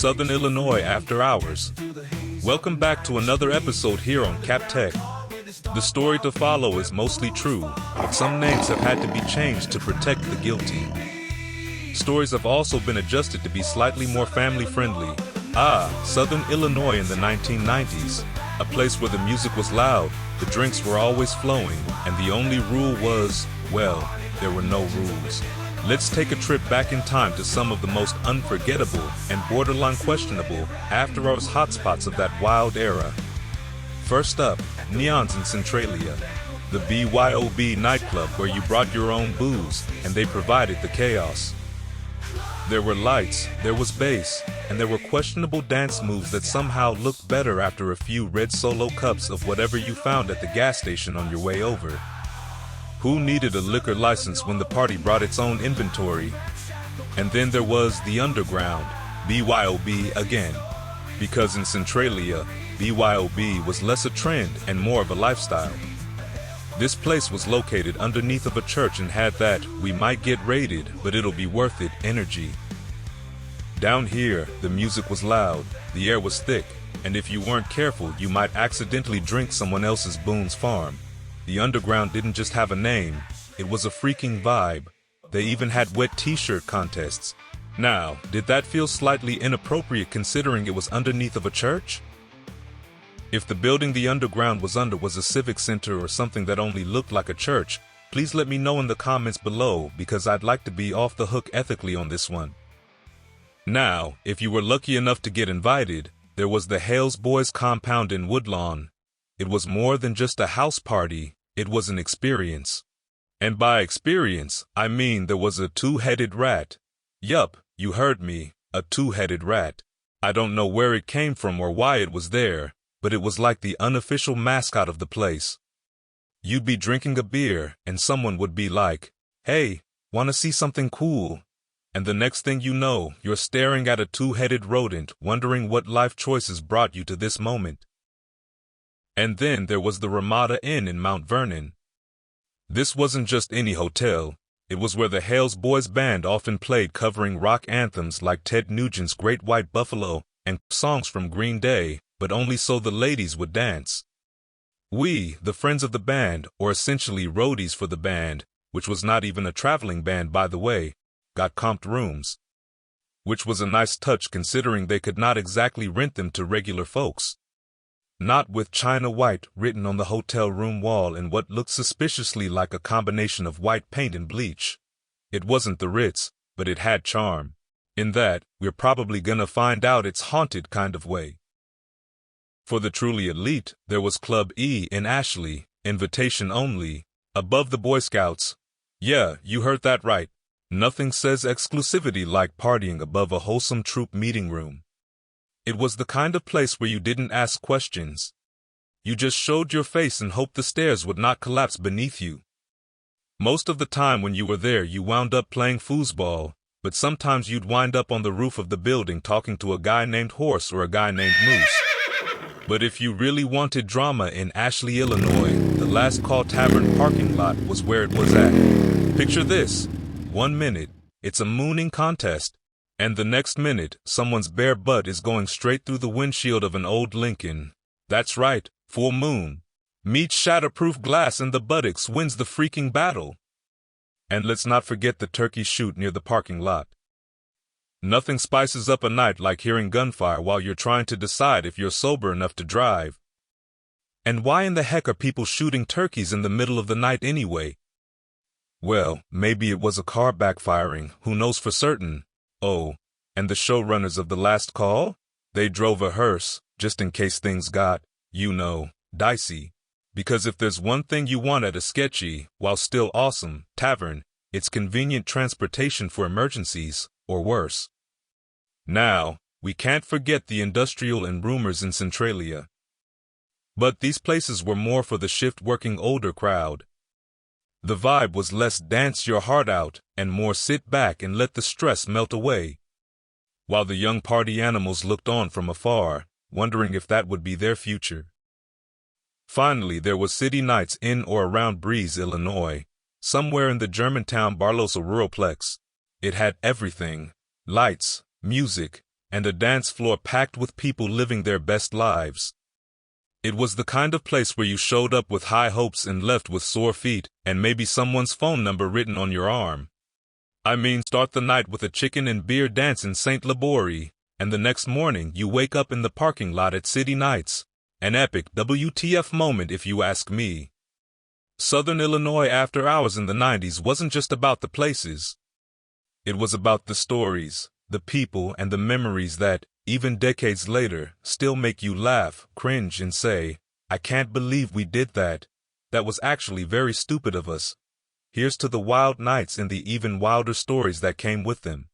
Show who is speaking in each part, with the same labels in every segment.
Speaker 1: Southern Illinois After Hours. Welcome back to another episode here on Cap Tech. The story to follow is mostly true, but some names have had to be changed to protect the guilty. Stories have also been adjusted to be slightly more family-friendly. Southern Illinois in the 1990s, a place where the music was loud, the drinks were always flowing, and the only rule was, well, there were no rules. Let's take a trip back in time to some of the most unforgettable and borderline questionable after-hours hotspots of that wild era. First up, Neons in Centralia, the BYOB nightclub where you brought your own booze and they provided the chaos. There were lights, there was bass, and there were questionable dance moves that somehow looked better after a few red Solo cups of whatever you found at the gas station on your way over. Who needed a liquor license when the party brought its own inventory? And then there was the underground, BYOB again. Because in Centralia, BYOB was less a trend and more of a lifestyle. This place was located underneath of a church and had that, we might get raided, but it'll be worth it, energy. Down here, the music was loud, the air was thick, and if you weren't careful, you might accidentally drink someone else's Boone's Farm. The underground didn't just have a name, it was a freaking vibe. They even had wet t-shirt contests. Now, did that feel slightly inappropriate considering it was underneath of a church? If the building the underground was under was a civic center or something that only looked like a church, please let me know in the comments below because I'd like to be off the hook ethically on this one. Now, if you were lucky enough to get invited, there was the Hales Boys compound in Woodlawn. It was more than just a house party, it was an experience. And by experience, I mean there was a two-headed rat. Yup, you heard me, a two-headed rat. I don't know where it came from or why it was there, but it was like the unofficial mascot of the place. You'd be drinking a beer, and someone would be like, "Hey, wanna see something cool?" And the next thing you know, you're staring at a two-headed rodent, wondering what life choices brought you to this moment. And then there was the Ramada Inn in Mount Vernon. This wasn't just any hotel, it was where the Hales Boys band often played covering rock anthems like Ted Nugent's Great White Buffalo and songs from Green Day, but only so the ladies would dance. We, the friends of the band, or essentially roadies for the band, which was not even a traveling band by the way, got comped rooms. Which was a nice touch considering they could not exactly rent them to regular folks. Not with China White written on the hotel room wall in what looked suspiciously like a combination of white paint and bleach. It wasn't the Ritz, but it had charm. In that, we're probably gonna find out it's haunted kind of way. For the truly elite, there was Club E in Ashley, invitation only, above the Boy Scouts. Yeah, you heard that right. Nothing says exclusivity like partying above a wholesome troop meeting room. It was the kind of place where you didn't ask questions. You just showed your face and hoped the stairs would not collapse beneath you. Most of the time when you were there you wound up playing foosball, but sometimes you'd wind up on the roof of the building talking to a guy named Horse or a guy named Moose. But if you really wanted drama in Ashley, Illinois, the Last Call Tavern parking lot was where it was at. Picture this. 1 minute, it's a mooning contest. And the next minute, someone's bare butt is going straight through the windshield of an old Lincoln. That's right, full moon. Meets shatterproof glass and the buttocks wins the freaking battle. And let's not forget the turkey shoot near the parking lot. Nothing spices up a night like hearing gunfire while you're trying to decide if you're sober enough to drive. And why in the heck are people shooting turkeys in the middle of the night anyway? Well, maybe it was a car backfiring, who knows for certain. Oh, and the showrunners of The Last Call? They drove a hearse, just in case things got, dicey. Because if there's one thing you want at a sketchy, while still awesome, tavern, it's convenient transportation for emergencies, or worse. Now, we can't forget the industrial and rumors in Centralia. But these places were more for the shift-working older crowd. The vibe was less dance your heart out and more sit back and let the stress melt away. While the young party animals looked on from afar, wondering if that would be their future. Finally, there was city nights in or around Breeze, Illinois, somewhere in the Germantown Barlosa Ruralplex. It had everything, lights, music, and the dance floor packed with people living their best lives. It was the kind of place where you showed up with high hopes and left with sore feet, and maybe someone's phone number written on your arm. I mean, start the night with a chicken and beer dance in St. Laborie, and the next morning you wake up in the parking lot at City Nights. An epic WTF moment if you ask me. Southern Illinois after hours in the 90s wasn't just about the places. It was about the stories, the people, and the memories that, even decades later, still make you laugh, cringe, and say, I can't believe we did that. That was actually very stupid of us. Here's to the wild nights and the even wilder stories that came with them.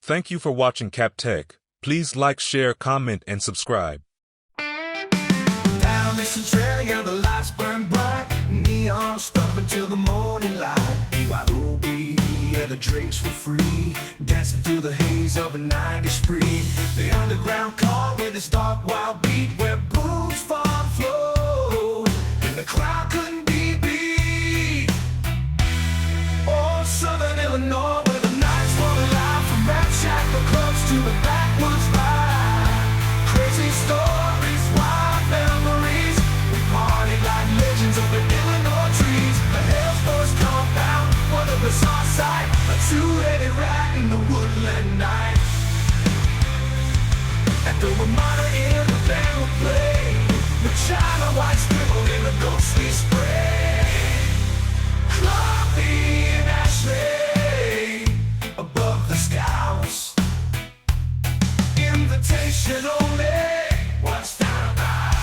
Speaker 1: Thank you for watching Cap Tech. Please like, share, comment, and subscribe.
Speaker 2: Down this Australia, the lights burn bright, neon stuff until the morning light. BYOB, yeah, the drinks were free, dancing through the haze of a 90s spree. The underground call with its dark wild beat, where booze fall and flow, and the crowd couldn't be beat. Oh, Southern Illinois, where the nights were alive, from rap shack the clubs to the backwoods vibe. Crazy stories, wild memories, we party like legends over Illinois trees. The Hell's compound, what a bizarre sight, a two-headed rat in the woodland night. At the Ramada Inn, the band would play, the China white scribbled in a ghostly spray. Coffee and ashtray above the scouts, invitation only. What's that about?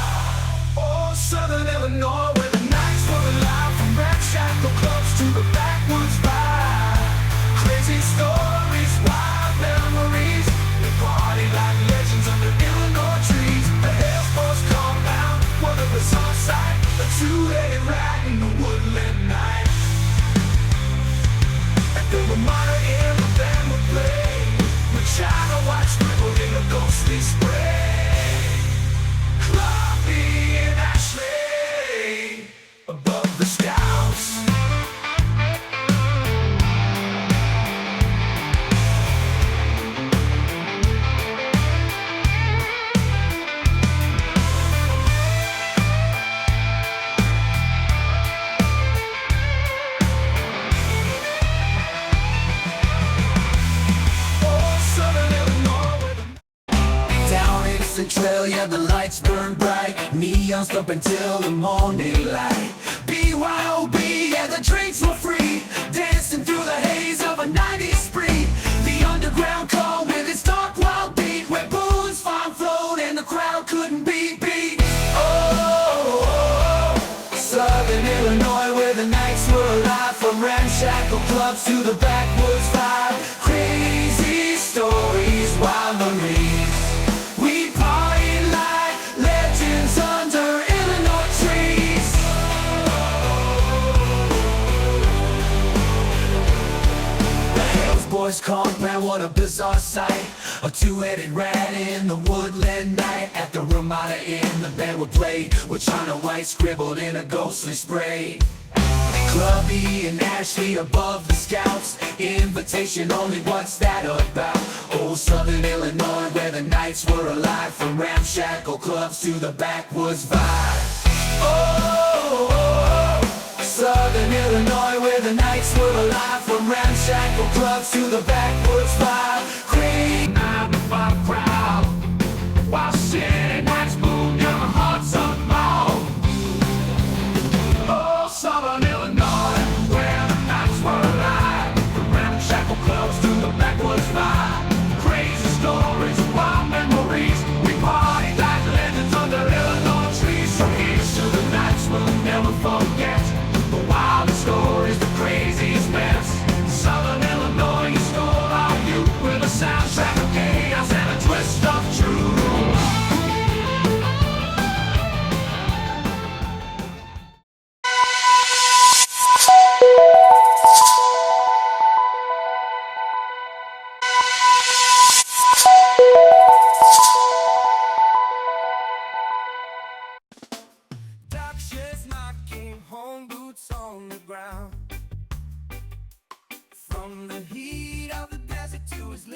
Speaker 2: Oh, Southern Illinois, where the nights were alive, from ramshackle clubs to the backwoods vibe. Crazy stories, wild memories, we party like legends under Illinois trees. The Hell's compound, what a bizarre sight, a two-headed rat in the woodland night. At the Ramada Inn, the band would play, with China white scribbled in a ghostly spray. Coffee and ashtray above the scouts. Trail, yeah, the lights burn bright, neons up until the morning light. BYOB, yeah, the drinks were free, dancing through the haze of a 90s spree. The underground call with its dark wild beat, where booze farm flowed and the crowd couldn't be beat. Oh, Southern Illinois, where the nights were alive, from ramshackle clubs to the backwoods vibe. Crazy stories, wild memories, compound, what a bizarre sight, a two-headed rat in the woodland night. At the Ramada Inn, the band would play, with China white scribbled in a ghostly spray. Clubby and Ashley above the scouts, invitation only, what's that about? Oh, Southern Illinois, where the nights were alive, from ramshackle clubs to the backwoods vibe. Oh, Southern Illinois, where the nights were alive, from ramshackle clubs to the backwoods vibe. Cream out the far crowd, while city nights boom, young hearts unbound. Oh, Southern Illinois, where the nights were alive, from ramshackle clubs to the backwoods vibe. Crazy stories, wild memories, we party like legends under Illinois trees. So here's to the nights we'll never forget, the wildest stories, the craziest mess. Southern Illinois, you stole our youth with a soundtrack of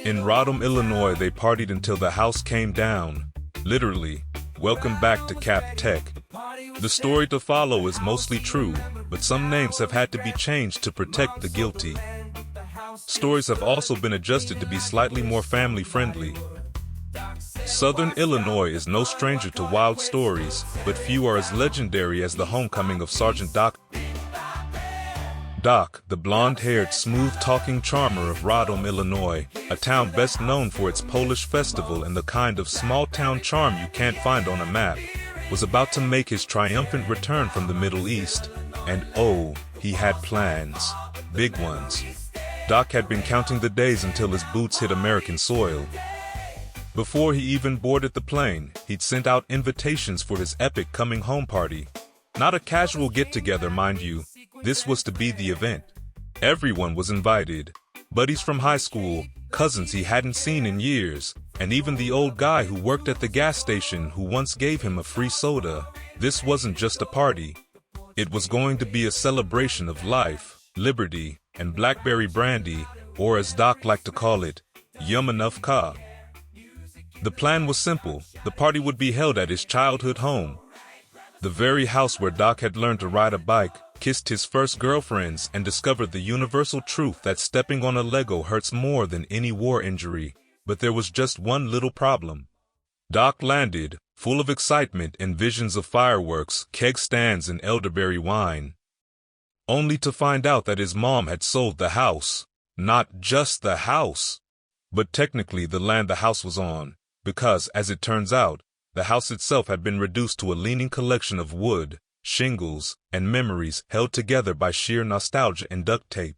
Speaker 1: In Rodham, Illinois, they partied until the house came down. Literally. Welcome back to Cap Tech. The story to follow is mostly true, but some names have had to be changed to protect the guilty. Stories have also been adjusted to be slightly more family-friendly. Southern Illinois is no stranger to wild stories, but few are as legendary as the homecoming of Sergeant Doc. Doc, the blonde-haired, smooth-talking charmer of Rodham, Illinois, a town best known for its Polish festival and the kind of small-town charm you can't find on a map, was about to make his triumphant return from the Middle East, and oh, he had plans. Big ones. Doc had been counting the days until his boots hit American soil. Before he even boarded the plane, he'd sent out invitations for his epic coming home party. Not a casual get-together, mind you. This was to be the event. Everyone was invited. Buddies from high school, cousins he hadn't seen in years, and even the old guy who worked at the gas station who once gave him a free soda. This wasn't just a party. It was going to be a celebration of life, liberty, and blackberry brandy, or as Doc liked to call it, yum enough ka. The plan was simple. The party would be held at his childhood home. The very house where Doc had learned to ride a bike, kissed his first girlfriends, and discovered the universal truth that stepping on a Lego hurts more than any war injury. But there was just one little problem. Doc landed, full of excitement and visions of fireworks, keg stands, and elderberry wine. Only to find out that his mom had sold the house. Not just the house, but technically the land the house was on, because, as it turns out, the house itself had been reduced to a leaning collection of wood, shingles, and memories held together by sheer nostalgia and duct tape.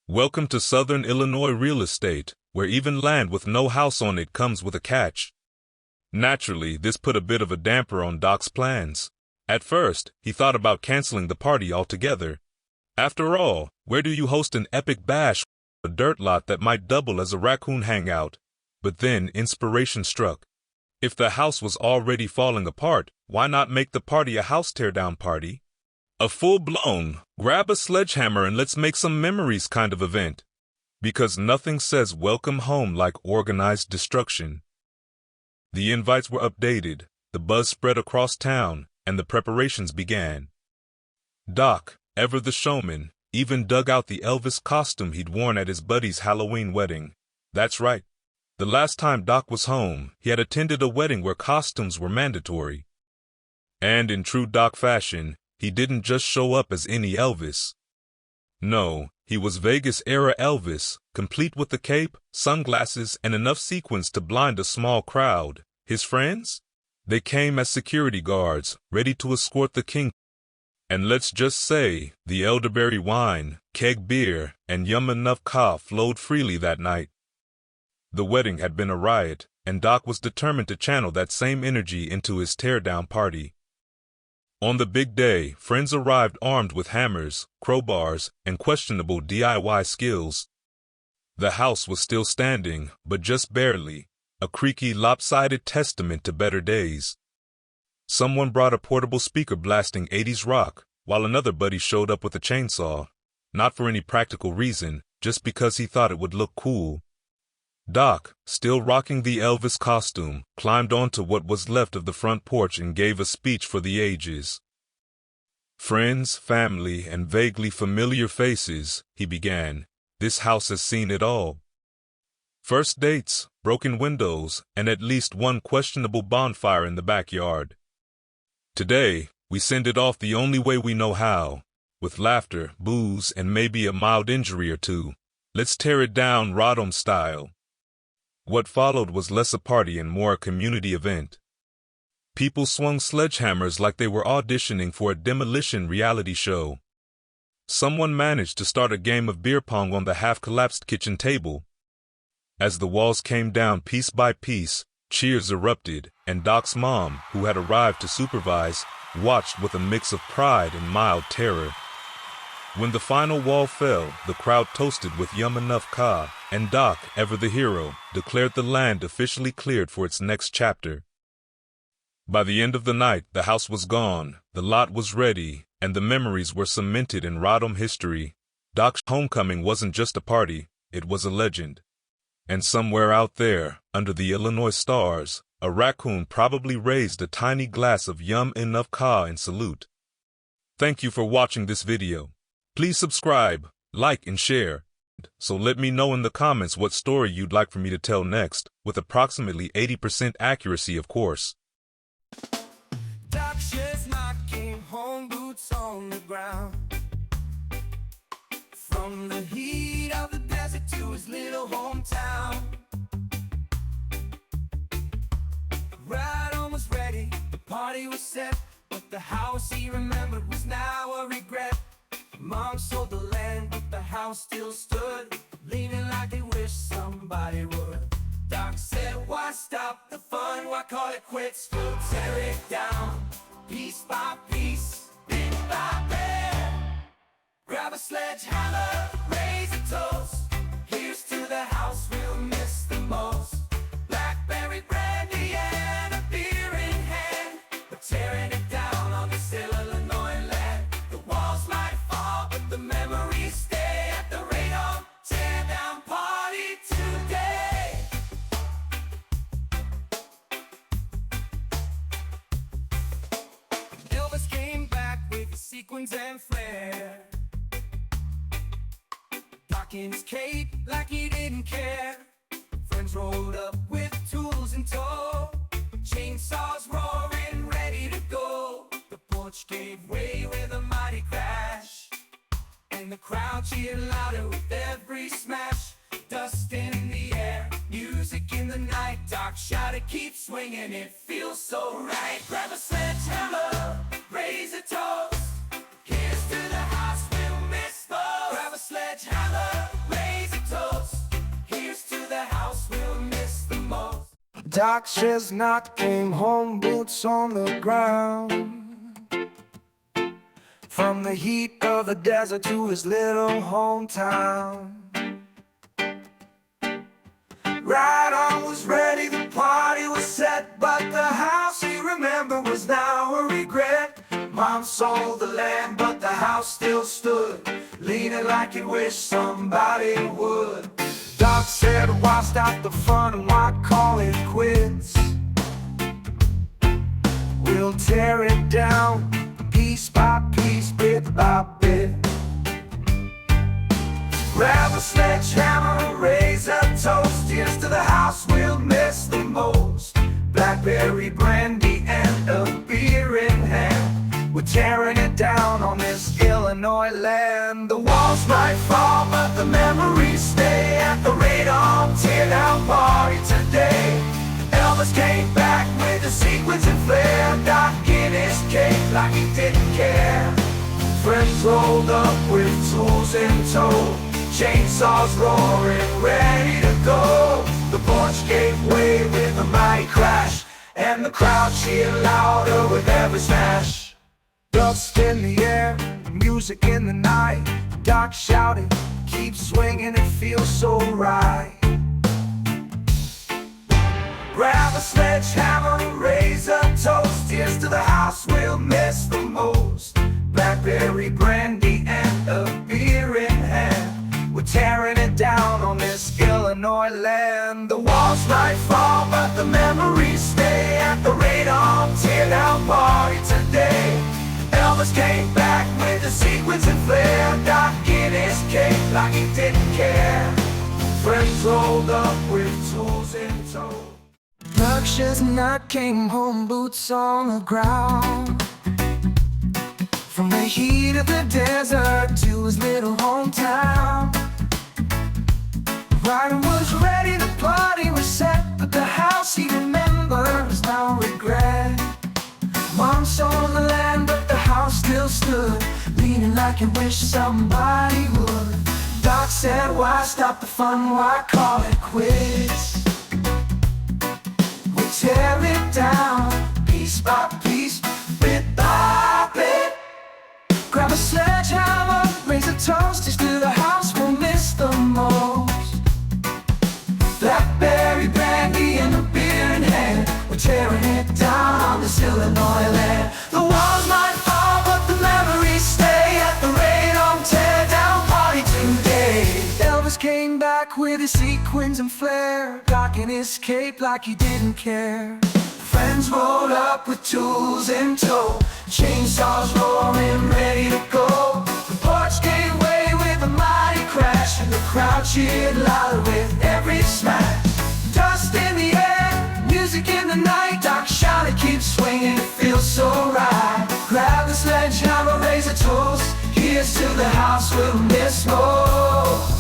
Speaker 1: Welcome to Southern Illinois real estate, where even land with no house on it comes with a catch. Naturally, this put a bit of a damper on Doc's plans. At first, he thought about canceling the party altogether. After all, where do you host an epic bash? A dirt lot that might double as a raccoon hangout. But then inspiration struck. If the house was already falling apart, why not make the party a house teardown party? A full-blown, grab a sledgehammer and let's make some memories kind of event. Because nothing says welcome home like organized destruction. The invites were updated, the buzz spread across town, and the preparations began. Doc, ever the showman, even dug out the Elvis costume he'd worn at his buddy's Halloween wedding. That's right. The last time Doc was home, he had attended a wedding where costumes were mandatory. And in true Doc fashion, he didn't just show up as any Elvis. No, he was Vegas-era Elvis, complete with the cape, sunglasses, and enough sequins to blind a small crowd. His friends? They came as security guards, ready to escort the king. And let's just say, the elderberry wine, keg beer, and yum enough ka flowed freely that night. The wedding had been a riot, and Doc was determined to channel that same energy into his teardown party. On the big day, friends arrived armed with hammers, crowbars, and questionable DIY skills. The house was still standing, but just barely, a creaky, lopsided testament to better days. Someone brought a portable speaker blasting 80s rock, while another buddy showed up with a chainsaw. Not for any practical reason, just because he thought it would look cool. Doc, still rocking the Elvis costume, climbed onto what was left of the front porch and gave a speech for the ages. Friends, family, and vaguely familiar faces, he began. This house has seen it all. First dates, broken windows, and at least one questionable bonfire in the backyard. Today, we send it off the only way we know how, with laughter, booze, and maybe a mild injury or two. Let's tear it down Rodham style. What followed was less a party and more a community event. People swung sledgehammers like they were auditioning for a demolition reality show. Someone managed to start a game of beer pong on the half-collapsed kitchen table. As the walls came down piece by piece, cheers erupted, and Doc's mom, who had arrived to supervise, watched with a mix of pride and mild terror. When the final wall fell, the crowd toasted with yum enough ka, and Doc, ever the hero, declared the land officially cleared for its next chapter. By the end of the night, the house was gone, the lot was ready, and the memories were cemented in Rodham history. Doc's homecoming wasn't just a party, it was a legend. And somewhere out there, under the Illinois stars, a raccoon probably raised a tiny glass of yum enough ka in salute. Thank you for watching this video. Please subscribe, like, and share. So let me know in the comments what story you'd like for me to tell next, with approximately 80% accuracy, of course.
Speaker 2: Doc Chestnut came home, boots on the ground. From the heat of the desert to his little hometown. The ride on was ready, the party was set, but the house he remembered was now a regret. Mom sold the land, but the house still stood, leaning like they wished somebody would. Doc said, why stop the fun, why call it quits? We'll tear it down, piece by piece, bit by bit. Grab a sledgehammer, raise a toast. Here's to the house we'll miss the most. Blackberry brandy and a beer in hand. We're tearing it down on this Illinois land. The walls might fall, but the memories stay. At the radon tear down party today. Elvis came back with sequins and flair. Doc in his cape like he didn't care. Friends rolled up with tools in tow, chainsaws roaring, ready to go. The porch gave way with a mighty crash, and the crowd cheered louder with every smash. Dust in the air, music in the night. Doc shouted, keep swinging, it feels so right. Grab a sledgehammer, raise a toast. Here's to the house we'll miss most. Grab a sledgehammer, raise a toast. Here's to the house we'll miss the most. Doc Chestnut came home, boots on the ground. From the heat of the desert to his little hometown. Ride on was ready, the party was set, but the house he remembered was now a regret. Mom sold the land, but the house still stood, leaning like he wished somebody would. Doc said, why stop the fun and why call it quits? We'll tear it down, piece by piece, bit by bit. Grab a sledgehammer, raise a toast. Here's to the house we'll miss the most. Blackberry brandy and a beer in hand. We're tearing it down on this Illinois land. The walls might fall, but the memories stay. At the radon tear down party today. Elvis came back with the sequins and flair. Doc in his cape like he didn't care. Friends rolled up with tools in tow, chainsaws roaring, ready to go. The porch gave way with a mighty crash, and the crowd cheered louder with every smash. Dust in the air, music in the night. Doc shouted, keep swinging, it feels so right. Grab a sledgehammer, raise a toast. Here's to the house we'll miss the most. Blackberry brandy and a beer in hand. We're tearing it down on this Illinois land. The walls might fall, but the memories stay. At the radon tear down party today. Elvis came back with the sequins and flair. Doc in his cape like he didn't care. Friends rolled up with tools in tow. Doc Chestnut came home, boots on the ground. From the heat of the desert to his little hometown. Rider was ready, the party was set, but the house he remembers now regret. Mom sold the land, but the house still stood, leaning like he wished somebody would. Doc said, why stop the fun, why call it quits? We'll tear it down, piece by piece, bit by bit. Grab a sledgehammer, raise a toast. Here's to the house we'll miss the most. Blackberry brandy and a beer in hand. We're tearing it down on this Illinois land. The walls might fall, but the memories stay. At the radon tear down party today. Elvis came back with his sequins and flare, back in his cape like he didn't care. Friends rolled up with tools in tow, chainsaws roaring, ready to go. The porch gave way with a mighty crash, and the crowd cheered louder with every smash. Dust in the air, music in the night, Doc shouted, keep swinging, it feels so right. Grab the sledgehammer, raise a toast, here's to the house we'll miss most.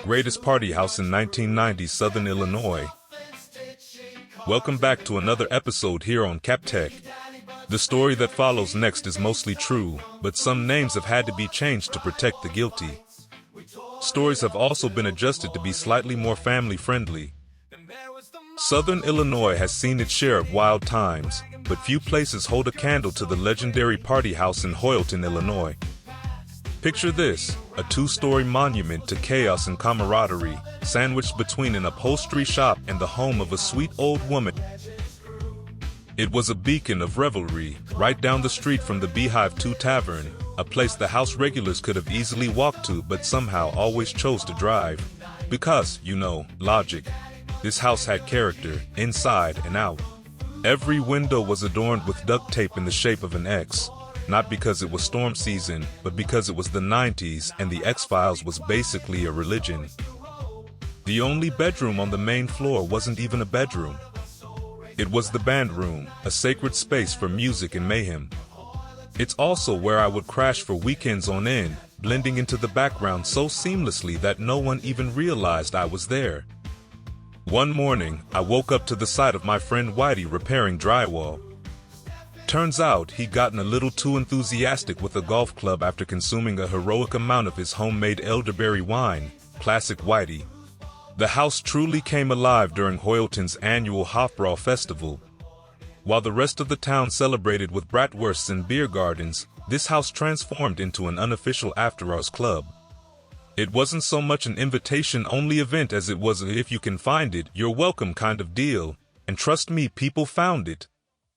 Speaker 1: Greatest party house in 1990, Southern Illinois. Welcome back to another episode here on CapTech. The story that follows next is mostly true, but some names have had to be changed to protect the guilty. Stories have also been adjusted to be slightly more family-friendly. Southern Illinois has seen its share of wild times, but few places hold a candle to the legendary party house in Hoyleton, Illinois. Picture this, a two-story monument to chaos and camaraderie, sandwiched between an upholstery shop and the home of a sweet old woman. It was a beacon of revelry, right down the street from the Beehive 2 Tavern, a place the house regulars could have easily walked to but somehow always chose to drive. Because, you know, logic. This house had character, inside and out. Every window was adorned with duct tape in the shape of an X. Not because it was storm season, but because it was the 90s and the X-Files was basically a religion. The only bedroom on the main floor wasn't even a bedroom. It was the band room, a sacred space for music and mayhem. It's also where I would crash for weekends on end, blending into the background so seamlessly that no one even realized I was there. One morning, I woke up to the sight of my friend Whitey repairing drywall. Turns out he'd gotten a little too enthusiastic with a golf club after consuming a heroic amount of his homemade elderberry wine, classic Whitey. The house truly came alive during Hoyleton's annual Hofbrau festival. While the rest of the town celebrated with bratwursts and beer gardens, this house transformed into an unofficial after-hours club. It wasn't so much an invitation-only event as it was a if you can find it, you're welcome kind of deal, and trust me, people found it.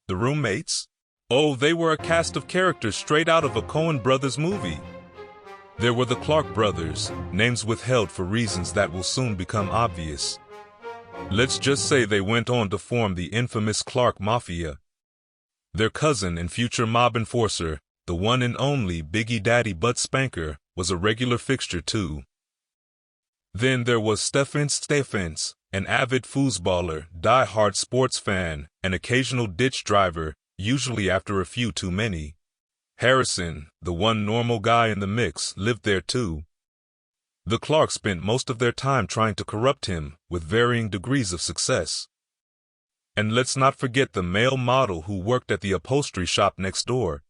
Speaker 1: The roommates? Oh, they were a cast of characters straight out of a Coen Brothers movie. There were the Clark brothers, names withheld for reasons that will soon become obvious. Let's just say they went on to form the infamous Clark Mafia. Their cousin and future mob enforcer, the one and only Biggie Daddy Butt Spanker, was a regular fixture too. Then there was Stephens, an avid foosballer, die-hard sports fan, an occasional ditch driver, usually after a few too many. Harrison, the one normal guy in the mix, lived there too. The Clarks spent most of their time trying to corrupt him, with varying degrees of success. And let's not forget the male model who worked at the upholstery shop next door.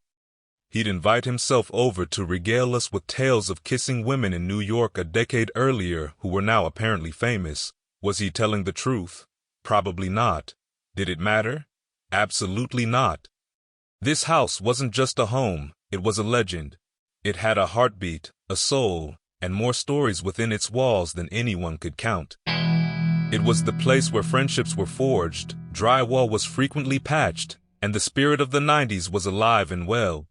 Speaker 1: He'd invite himself over to regale us with tales of kissing women in New York a decade earlier who were now apparently famous. Was he telling the truth? Probably not. Did it matter? Absolutely not. This house wasn't just a home, it was a legend. It had a heartbeat, a soul, and more stories within its walls than anyone could count. It was the place where friendships were forged, drywall was frequently patched, and the spirit of the 90s was alive and well.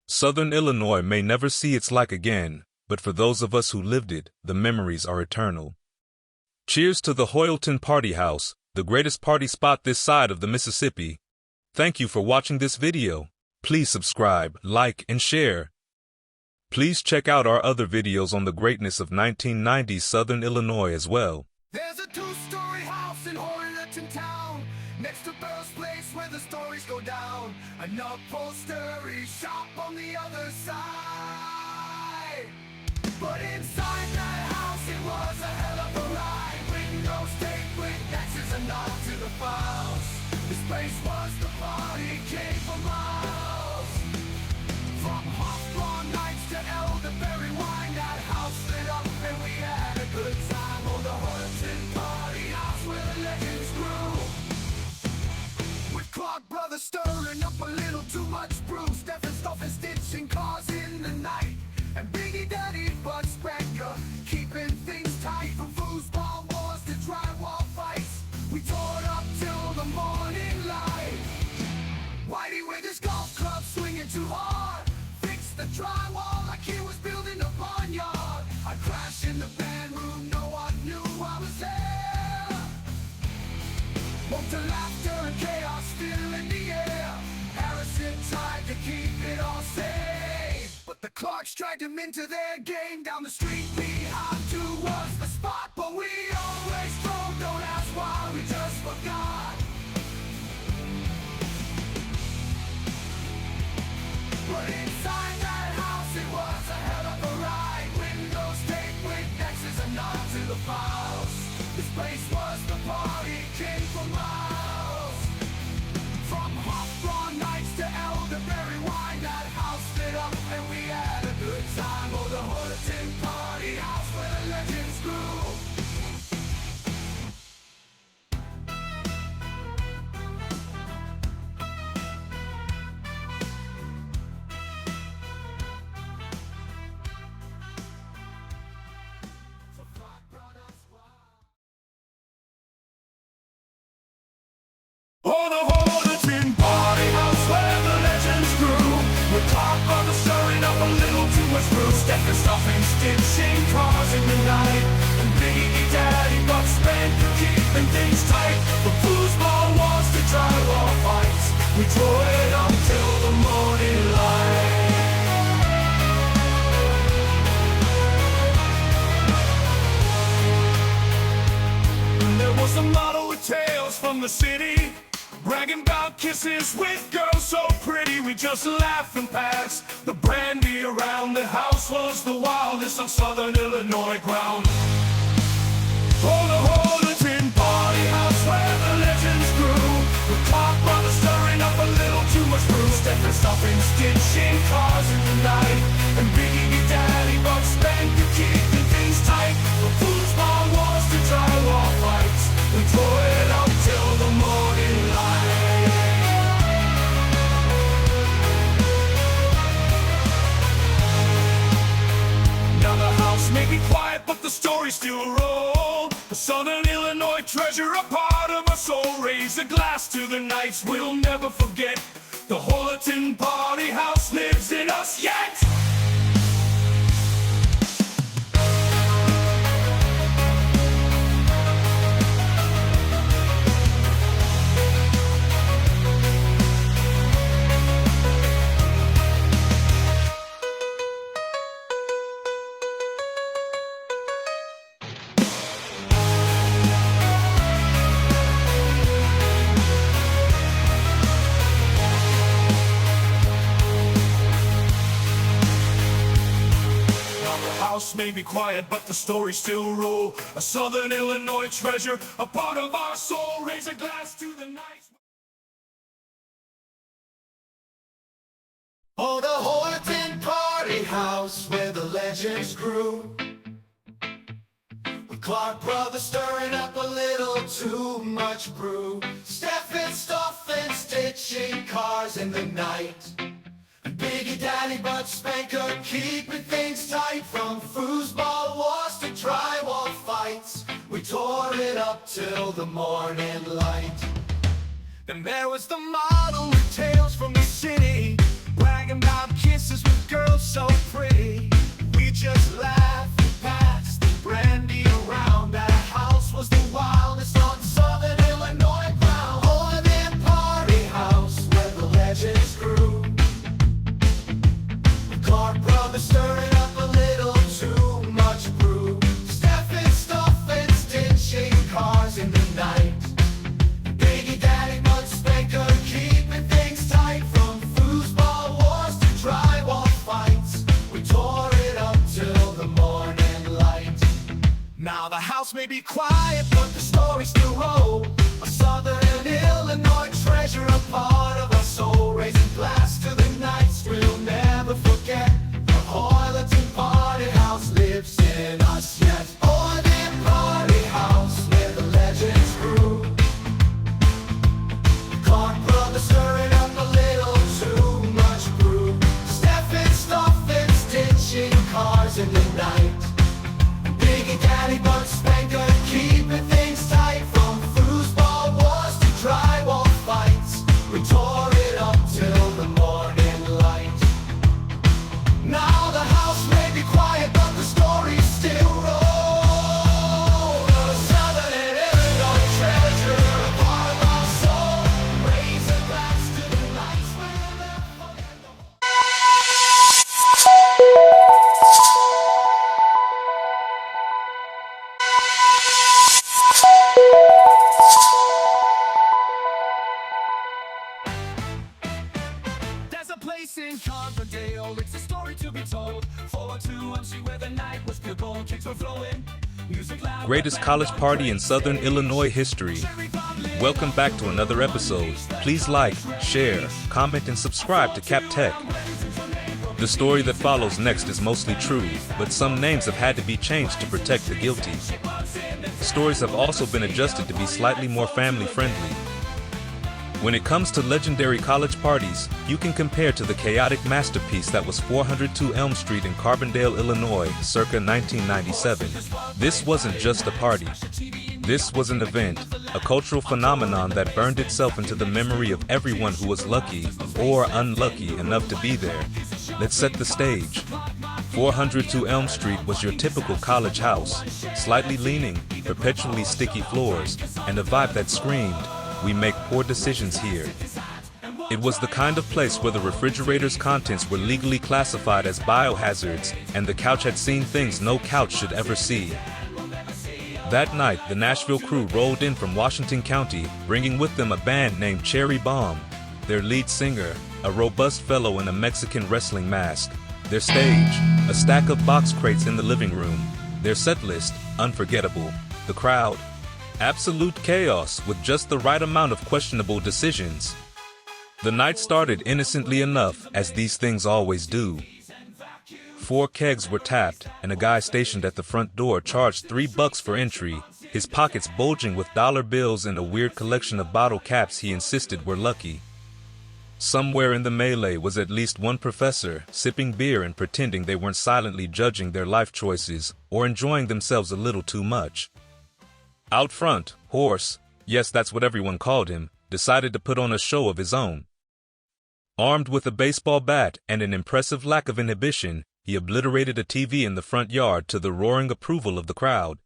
Speaker 1: Southern Illinois may never see its like again, but for those of us who lived it, the memories are eternal. Cheers to the Hoyleton Party House, the greatest party spot this side of the Mississippi. Thank you for watching this video. Please subscribe, like, and share. Please check out our other videos on the greatness of 1990s Southern Illinois as well.
Speaker 2: There's a two-story house in Hoyleton town, next to Burr's place where the stories go down. An upholstery shop on the other side. But inside that house it was a hell of a ride. Windows taped with X's and nod to the files. This place was the party, came for miles. From hot nights to elderberry wine, that house lit up and we had a good time. Oh, the Hoyleton Party House where the legends grew. With Clark the drywall like he was building a barnyard. I crashed in the band room, no one knew I was there. Woke to laughter and chaos still in the air. Harrison tried to keep it all safe, but the Clarks dragged him into their game. Down the street behind two was the spot, but we always drove. Don't ask why, we just forgot. But inside that house it was a hell of a ride. Windows taped with X's and nods to the files. This place was the party king for miles. From hot-drawn nights to elderberry wine, that house lit up and we had a good time. Oh, the Hoyleton Party House where the legends grew. Oh, the Hoyleton Party House where the legends grew. With Clark brothers stirring up a little too much brew. Stephen stuffing, stitching cars in the night. And Biggie Daddy got spent keeping things tight. From foosball wars to drywall fights, we tore it up till the morning light. And there was a model with tales from the city, bragging about kisses with girls so pretty. We just laugh and pass the brandy around. The house was the wildest on southern Illinois ground. Oh, the Hoyleton Party House where the legends grew. With Clark brothers stirring up a little too much brew. Stephen stuffing, stitching cars in the night. And Biggie Daddy got spanked to keeping things tight. From foosball wars to drywall fights, we tore it up till the morning light. Now the house may be quiet, but the story still rolls. The southern Illinois treasure, a part of our soul. Raise a glass to the nights we'll never forget. The Hoyleton Party House lives in us yet. May be quiet, but the story still roll. A southern Illinois treasure, a part of our soul. Raise a glass to the night. Oh, the Hoyleton Party House where the legends grew. With Clark brothers stirring up a little too much brew. Stephen stuffing, stitching cars in the night. Biggie Daddy but Spanker keeping things tight. From foosball wars to drywall fights, we tore it up till the morning light. Then there was the model with tales from the city, bragging about kisses with girls so pretty. We just laughed and passed the brandy around. That house was the wildest on southern Illinois ground. Hoyleton Party House where the legends grew. Clark brothers stirring up a little too much brew. Stephen stuffing, stitching cars in the night. Biggie Daddy but Spanker keeping things tight. From foosball wars to drywall fights, we tore it up till the morning light. Now the house may be quiet, but the story still rolls. A southern Illinois treasure, a part of our soul. Raising glass to the nights we'll never forget. The Hoyleton Party House lives in us yet. Hoyleton Party House where the legends grew. Clark brothers stirring up a little too much brew. Stephen stuffing, stitching cars in the night. Biggie Daddy but Spanker keeping things tight. From foosball wars to drywall fights, we tore a story to be told. Forward to Unsee where the night was pure gold. Kicks were flowing. Music loud.
Speaker 1: Greatest college party in Southern Illinois history. Welcome back to another episode. Please like, share, comment, and subscribe to Cap Tech. The story that follows next is mostly true, but some names have had to be changed to protect the guilty. Stories have also been adjusted to be slightly more family-friendly. When it comes to legendary college parties, you can compare to the chaotic masterpiece that was 402 Elm Street in Carbondale, Illinois, circa 1997. This wasn't just a party. This was an event, a cultural phenomenon that burned itself into the memory of everyone who was lucky, or unlucky, enough to be there. Let's set the stage. 402 Elm Street was your typical college house, slightly leaning, perpetually sticky floors, and a vibe that screamed, "We make poor decisions here." It was the kind of place where the refrigerator's contents were legally classified as biohazards, and the couch had seen things no couch should ever see. That night, the Nashville crew rolled in from Washington County, bringing with them a band named Cherry Bomb. Their lead singer, a robust fellow in a Mexican wrestling mask. Their stage, a stack of box crates in the living room. Their set list, unforgettable. The crowd, absolute chaos with just the right amount of questionable decisions. The night started innocently enough, as these things always do. 4 kegs were tapped, and a guy stationed at the front door charged $3 for entry, his pockets bulging with dollar bills and a weird collection of bottle caps he insisted were lucky. Somewhere in the melee was at least one professor, sipping beer and pretending they weren't silently judging their life choices, or enjoying themselves a little too much. Out front, Horse, yes that's what everyone called him, decided to put on a show of his own. Armed with a baseball bat and an impressive lack of inhibition, he obliterated a TV in the front yard to the roaring approval of the crowd.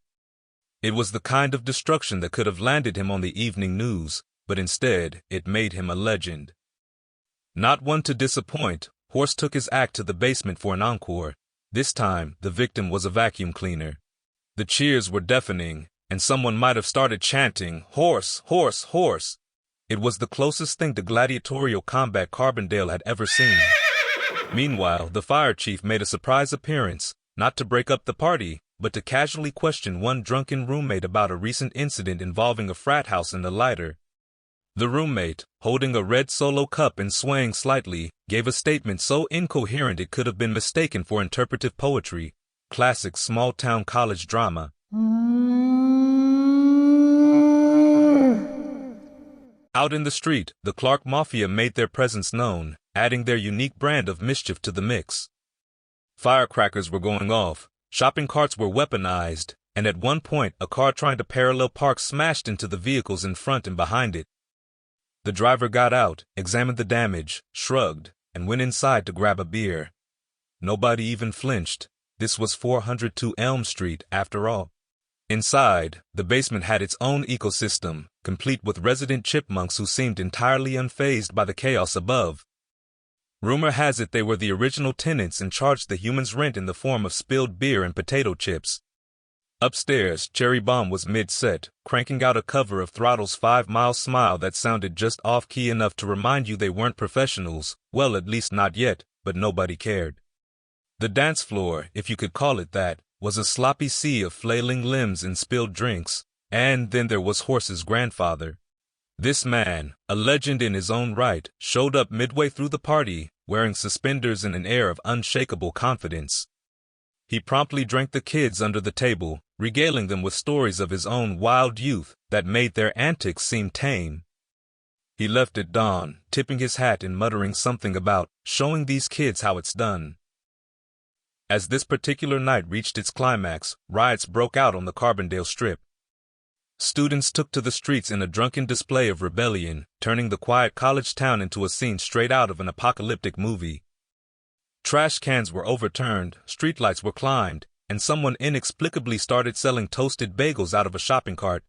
Speaker 1: It was the kind of destruction that could have landed him on the evening news, but instead, it made him a legend. Not one to disappoint, Horse took his act to the basement for an encore. This time, the victim was a vacuum cleaner. The cheers were deafening, and someone might have started chanting, "Horse, horse, horse." It was the closest thing to gladiatorial combat Carbondale had ever seen. Meanwhile, the fire chief made a surprise appearance, not to break up the party, but to casually question one drunken roommate about a recent incident involving a frat house and a lighter. The roommate, holding a red Solo cup and swaying slightly, gave a statement so incoherent it could have been mistaken for interpretive poetry. Classic small-town college drama. Out in the street, the Clark Mafia made their presence known, adding their unique brand of mischief to the mix. Firecrackers were going off, shopping carts were weaponized, and at one point a car trying to parallel park smashed into the vehicles in front and behind it. The driver got out, examined the damage, shrugged, and went inside to grab a beer. Nobody even flinched. This was 402 Elm Street, after all. Inside, the basement had its own ecosystem, complete with resident chipmunks who seemed entirely unfazed by the chaos above. Rumor has it they were the original tenants and charged the humans rent in the form of spilled beer and potato chips. Upstairs, Cherry Bomb was mid-set, cranking out a cover of Throttle's 5 Mile Smile that sounded just off-key enough to remind you they weren't professionals, well at least not yet, but nobody cared. The dance floor, if you could call it that, was a sloppy sea of flailing limbs and spilled drinks, and then there was Horse's grandfather. This man, a legend in his own right, showed up midway through the party, wearing suspenders and an air of unshakable confidence. He promptly drank the kids under the table, regaling them with stories of his own wild youth that made their antics seem tame. He left at dawn, tipping his hat and muttering something about showing these kids how it's done. As this particular night reached its climax, riots broke out on the Carbondale Strip. Students took to the streets in a drunken display of rebellion, turning the quiet college town into a scene straight out of an apocalyptic movie. Trash cans were overturned, streetlights were climbed, and someone inexplicably started selling toasted bagels out of a shopping cart.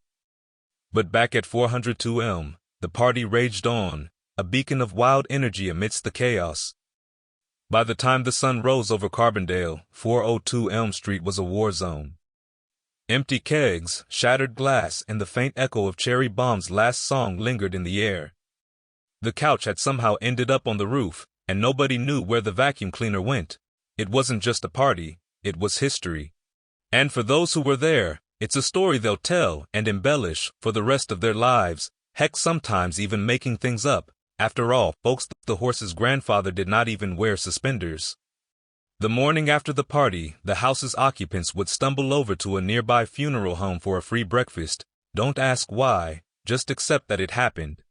Speaker 1: But back at 402 Elm, the party raged on, a beacon of wild energy amidst the chaos. By the time the sun rose over Carbondale, 402 Elm Street was a war zone. Empty kegs, shattered glass, and the faint echo of Cherry Bomb's last song lingered in the air. The couch had somehow ended up on the roof, and nobody knew where the vacuum cleaner went. It wasn't just a party, it was history. And for those who were there, it's a story they'll tell and embellish for the rest of their lives, heck, sometimes even making things up. After all, folks, the horse's grandfather did not even wear suspenders. The morning after the party, the house's occupants would stumble over to a nearby funeral home for a free breakfast. Don't ask why, just accept that it happened.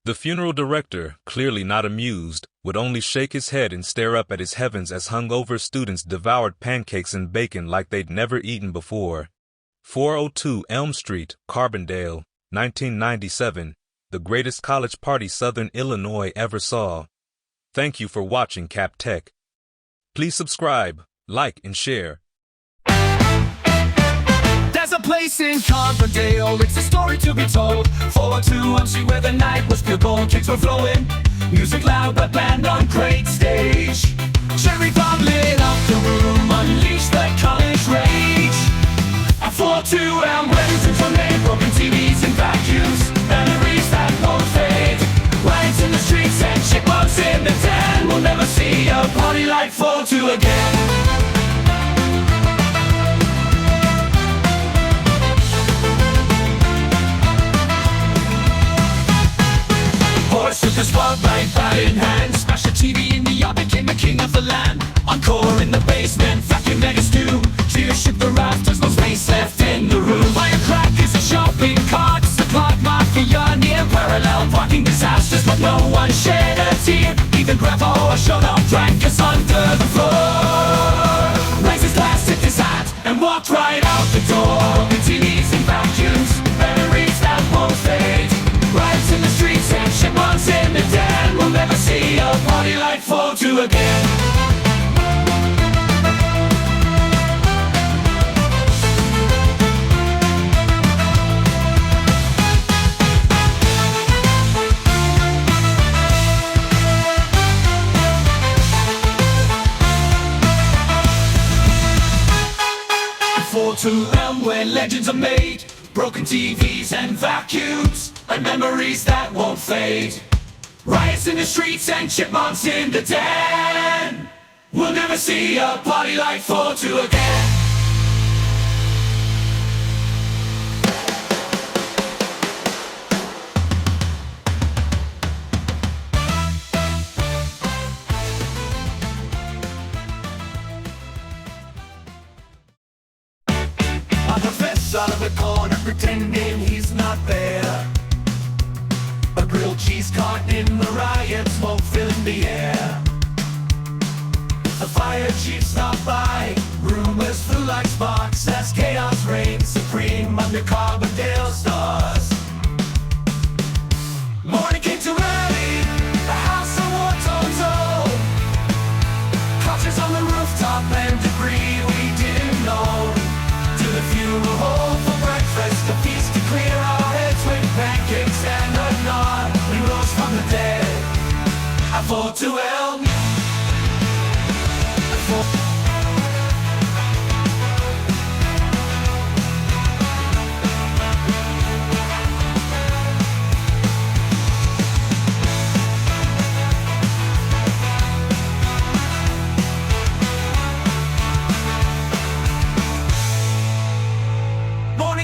Speaker 1: The funeral director, clearly not amused, would only shake his head and stare up at his heavens as hungover students devoured pancakes and bacon like they'd never eaten before. 402 Elm Street, Carbondale, 1997, the greatest college party Southern Illinois ever saw. Thank you for watching Cap Tech. Please subscribe, like, and share.
Speaker 2: There's a place in Carbondale, it's a story to be told. 402 Elm Street where the night was pure gold. Kicks were flowing, music loud but band on great stage. Cherry bomb lit up the room, unleashed the college rage. At 402 Elm, weddings were made, broken TVs and vacuums, memories that won't fade. Riots in the streets and chipmunks in the den. We'll never see a party like 402 again. Took the spotlight, bat in hand, smashed the TV in the yard, became the king of the land. Encore in the basement, vacuum mega stew. Tears shook the rafters, no space left in the room. Firecrackers and shopping carts, supply mafia, near parallel parking disasters, but no one shed a tear. Even Grandpa showed up, drank us under the floor. Raised his glass, tipped his hat, and walked right out the door. The TVs and vacuums, memories that won't fade. Riots in the streets and chipmunks in the den. We'll never see a party like 402 again. To them where legends are made, broken TVs and vacuums, and memories that won't fade. Riots in the streets and chipmunks in the den. We'll never see a party like 402 again. Out of the corner pretending he's not there. A grilled cheese caught in the riot, smoke filling the air. The fire chief stopped by, rumors flew like sparks as chaos reigned supreme under Carbondale stars. Morning came too early, the house of war tones old. Couches on the rooftop and debris we didn't know. To the funeral home for breakfast, a feast to clear our heads with pancakes and a nod. We rose from the dead at 402 Elm.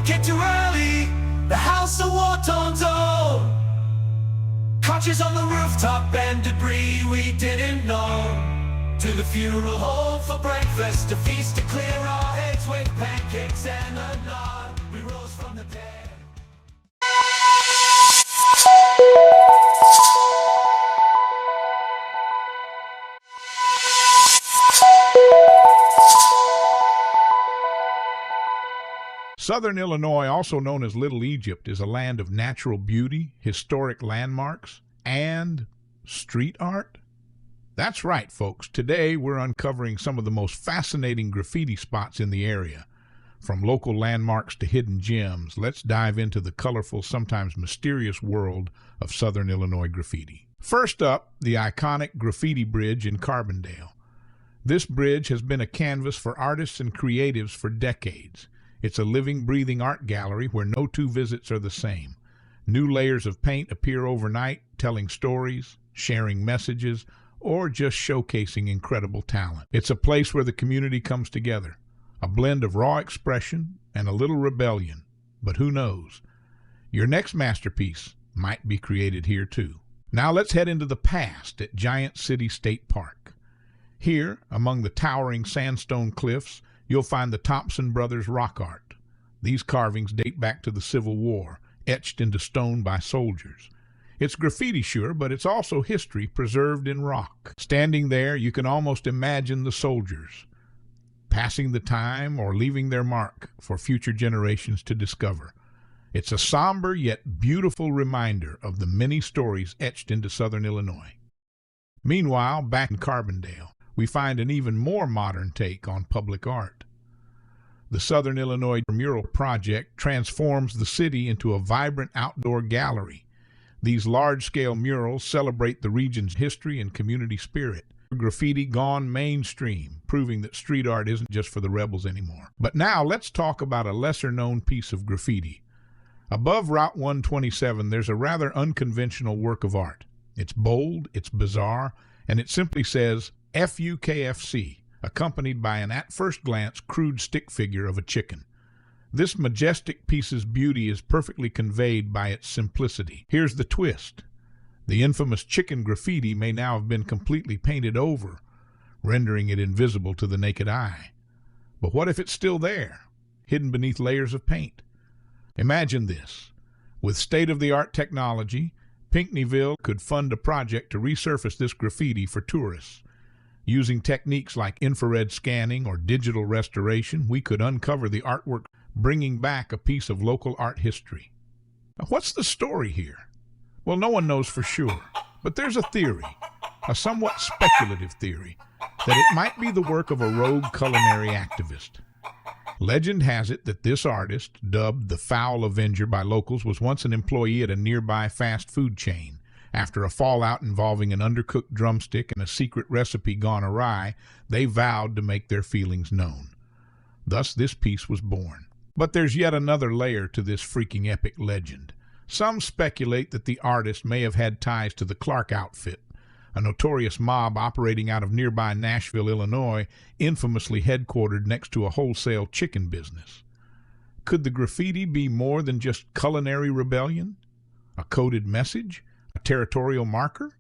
Speaker 2: Came too early, the house of war tones old. Couches on the rooftop and debris we didn't know. To the funeral home for breakfast, a feast to clear our heads with pancakes and a nod. We rose from the dead.
Speaker 3: Southern Illinois, also known as Little Egypt, is a land of natural beauty, historic landmarks, and street art. That's right, folks. Today, we're uncovering some of the most fascinating graffiti spots in the area. From local landmarks to hidden gems, let's dive into the colorful, sometimes mysterious world of Southern Illinois graffiti. First up, the iconic Graffiti Bridge in Carbondale. This bridge has been a canvas for artists and creatives for decades. It's a living, breathing art gallery where no two visits are the same. New layers of paint appear overnight, telling stories, sharing messages, or just showcasing incredible talent. It's a place where the community comes together, a blend of raw expression and a little rebellion. But who knows? Your next masterpiece might be created here too. Now let's head into the past at Giant City State Park. Here, among the towering sandstone cliffs, you'll find the Thompson Brothers rock art. These carvings date back to the Civil War, etched into stone by soldiers. It's graffiti, sure, but it's also history preserved in rock. Standing there, you can almost imagine the soldiers, passing the time or leaving their mark for future generations to discover. It's a somber yet beautiful reminder of the many stories etched into southern Illinois. Meanwhile, back in Carbondale, we find an even more modern take on public art. The Southern Illinois Mural Project transforms the city into a vibrant outdoor gallery. These large-scale murals celebrate the region's history and community spirit. Graffiti gone mainstream, proving that street art isn't just for the rebels anymore. But now let's talk about a lesser-known piece of graffiti. Above Route 127, there's a rather unconventional work of art. It's bold, it's bizarre, and it simply says FUKFC, accompanied by an at-first-glance crude stick figure of a chicken. This majestic piece's beauty is perfectly conveyed by its simplicity. Here's the twist. The infamous chicken graffiti may now have been completely painted over, rendering it invisible to the naked eye. But what if it's still there, hidden beneath layers of paint? Imagine this. With state-of-the-art technology, Pinckneyville could fund a project to resurface this graffiti for tourists. Using techniques like infrared scanning or digital restoration, we could uncover the artwork, bringing back a piece of local art history. Now, what's the story here? Well, no one knows for sure, but there's a theory, a somewhat speculative theory, that it might be the work of a rogue culinary activist. Legend has it that this artist, dubbed the Foul Avenger by locals, was once an employee at a nearby fast food chain. After a fallout involving an undercooked drumstick and a secret recipe gone awry, they vowed to make their feelings known. Thus this piece was born. But there's yet another layer to this freaking epic legend. Some speculate that the artist may have had ties to the Clark outfit, a notorious mob operating out of nearby Nashville, Illinois, infamously headquartered next to a wholesale chicken business. Could the graffiti be more than just culinary rebellion? A coded message? A territorial marker?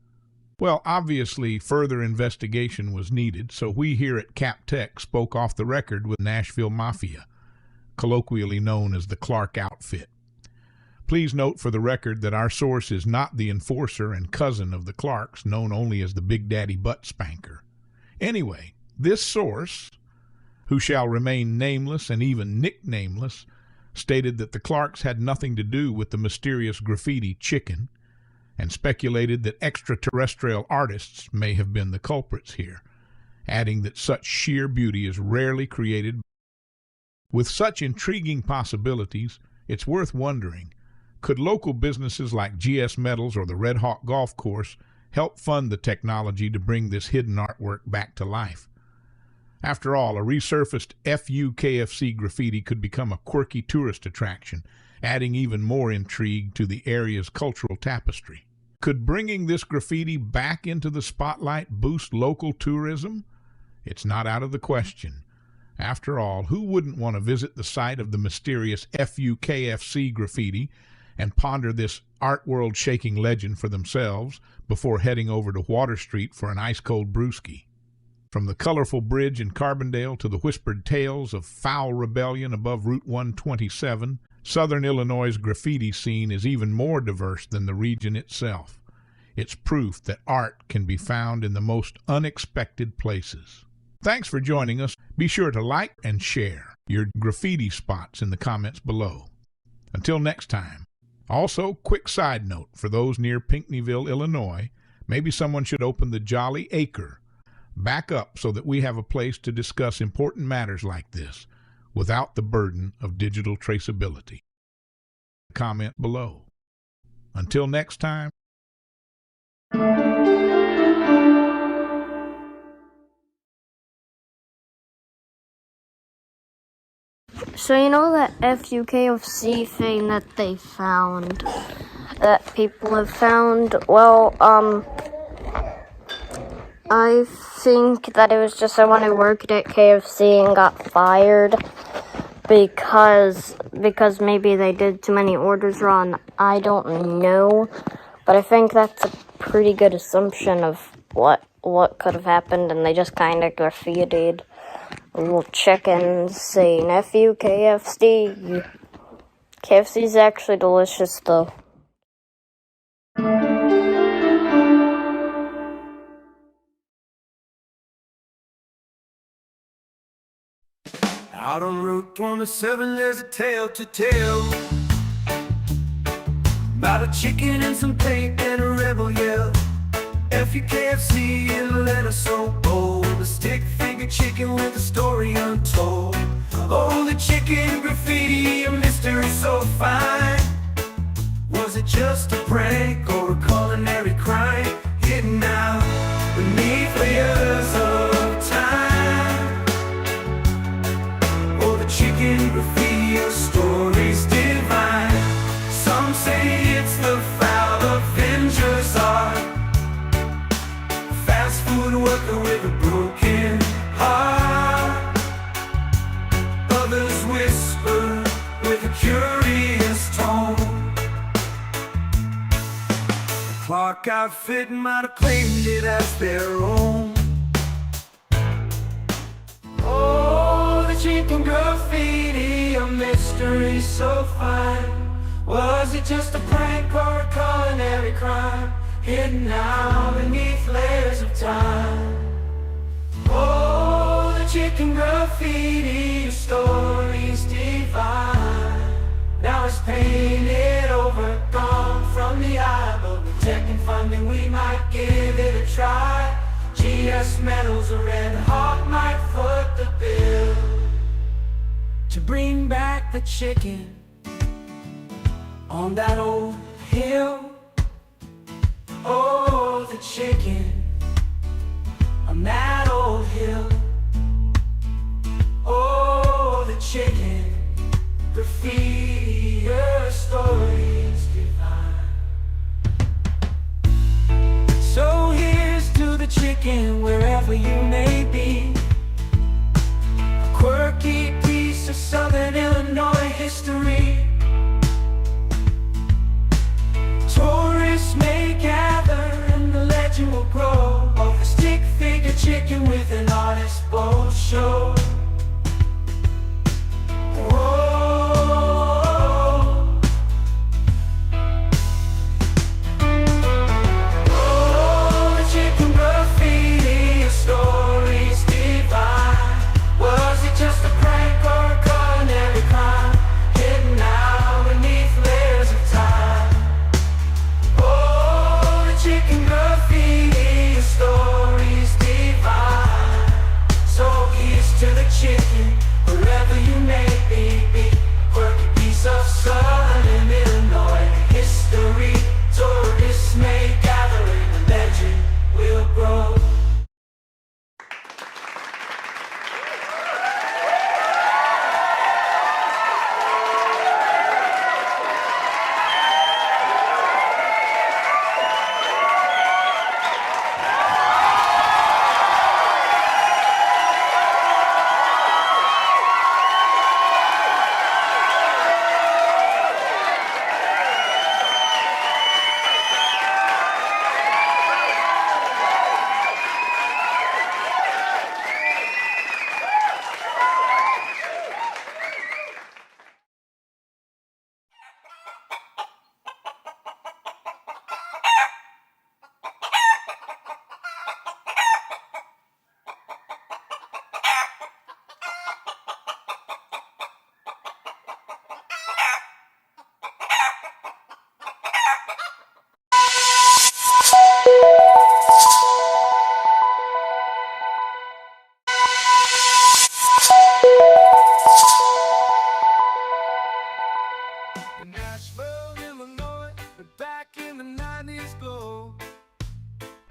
Speaker 3: Well, obviously, further investigation was needed, so we here at Cap Tech spoke off the record with Nashville Mafia, colloquially known as the Clark outfit. Please note for the record that our source is not the enforcer and cousin of the Clarks, known only as the Big Daddy Butt Spanker. Anyway, this source, who shall remain nameless and even nicknameless, stated that the Clarks had nothing to do with the mysterious graffiti chicken, and speculated that extraterrestrial artists may have been the culprits here, adding that such sheer beauty is rarely created. With such intriguing possibilities, it's worth wondering, could local businesses like GS Metals or the Red Hawk Golf Course help fund the technology to bring this hidden artwork back to life? After all, a resurfaced FUKFC graffiti could become a quirky tourist attraction, adding even more intrigue to the area's cultural tapestry. Could bringing this graffiti back into the spotlight boost local tourism? It's not out of the question. After all, who wouldn't want to visit the site of the mysterious FUKFC graffiti and ponder this art world-shaking legend for themselves before heading over to Water Street for an ice-cold brewski? From the colorful bridge in Carbondale to the whispered tales of foul rebellion above Route 127, Southern Illinois' graffiti scene is even more diverse than the region itself. It's proof that art can be found in the most unexpected places. Thanks for joining us. Be sure to like and share your graffiti spots in the comments below. Until next time. Also, quick side note for those near Pinckneyville, Illinois, maybe someone should open the Jolly Acre back up so that we have a place to discuss important matters like this without the burden of digital traceability. Comment below. Until next time.
Speaker 4: So you know that FUKFC thing that they found, that people have found? Well, I think that it was just someone who worked at KFC and got fired because maybe they did too many orders wrong. I don't know, but I think that's a pretty good assumption of what could have happened, and they just kind of graffitied a little chicken saying "F you, KFC." KFC's actually delicious, though.
Speaker 2: Out on Route 27 there's a tale to tell about a chicken and some paint and a rebel yell. F-U-K-F-C in a letter so bold, a stick-figure chicken with a story untold. Oh, the chicken graffiti, a mystery so fine. Was it just a prank or a culinary crime? Hidden out beneath layers of time. Oh, the chicken graffiti, a story's divine. Some say it's the foul Avenger's art. Fast food worker with a broken heart. Others whisper with a curious tone. The Clark outfit might have claimed it as their own. Oh, the chicken graffiti, a mystery so fine. Was it just a prank or a culinary crime? Hidden out beneath layers of time. Oh, the chicken graffiti, your story's divine. Now it's painted over, gone from the eye, but with tech and funding we might give it a try. GS Metals, a red hawk might foot the bill to bring back the chicken on that old hill. Oh, the chicken on that old hill. Oh, the chicken graffiti, your story's divine. So here's to the chicken wherever you may be. A quirky piece of Southern Illinois history. Tourists may gather and the legend will grow of a stick-figure chicken with an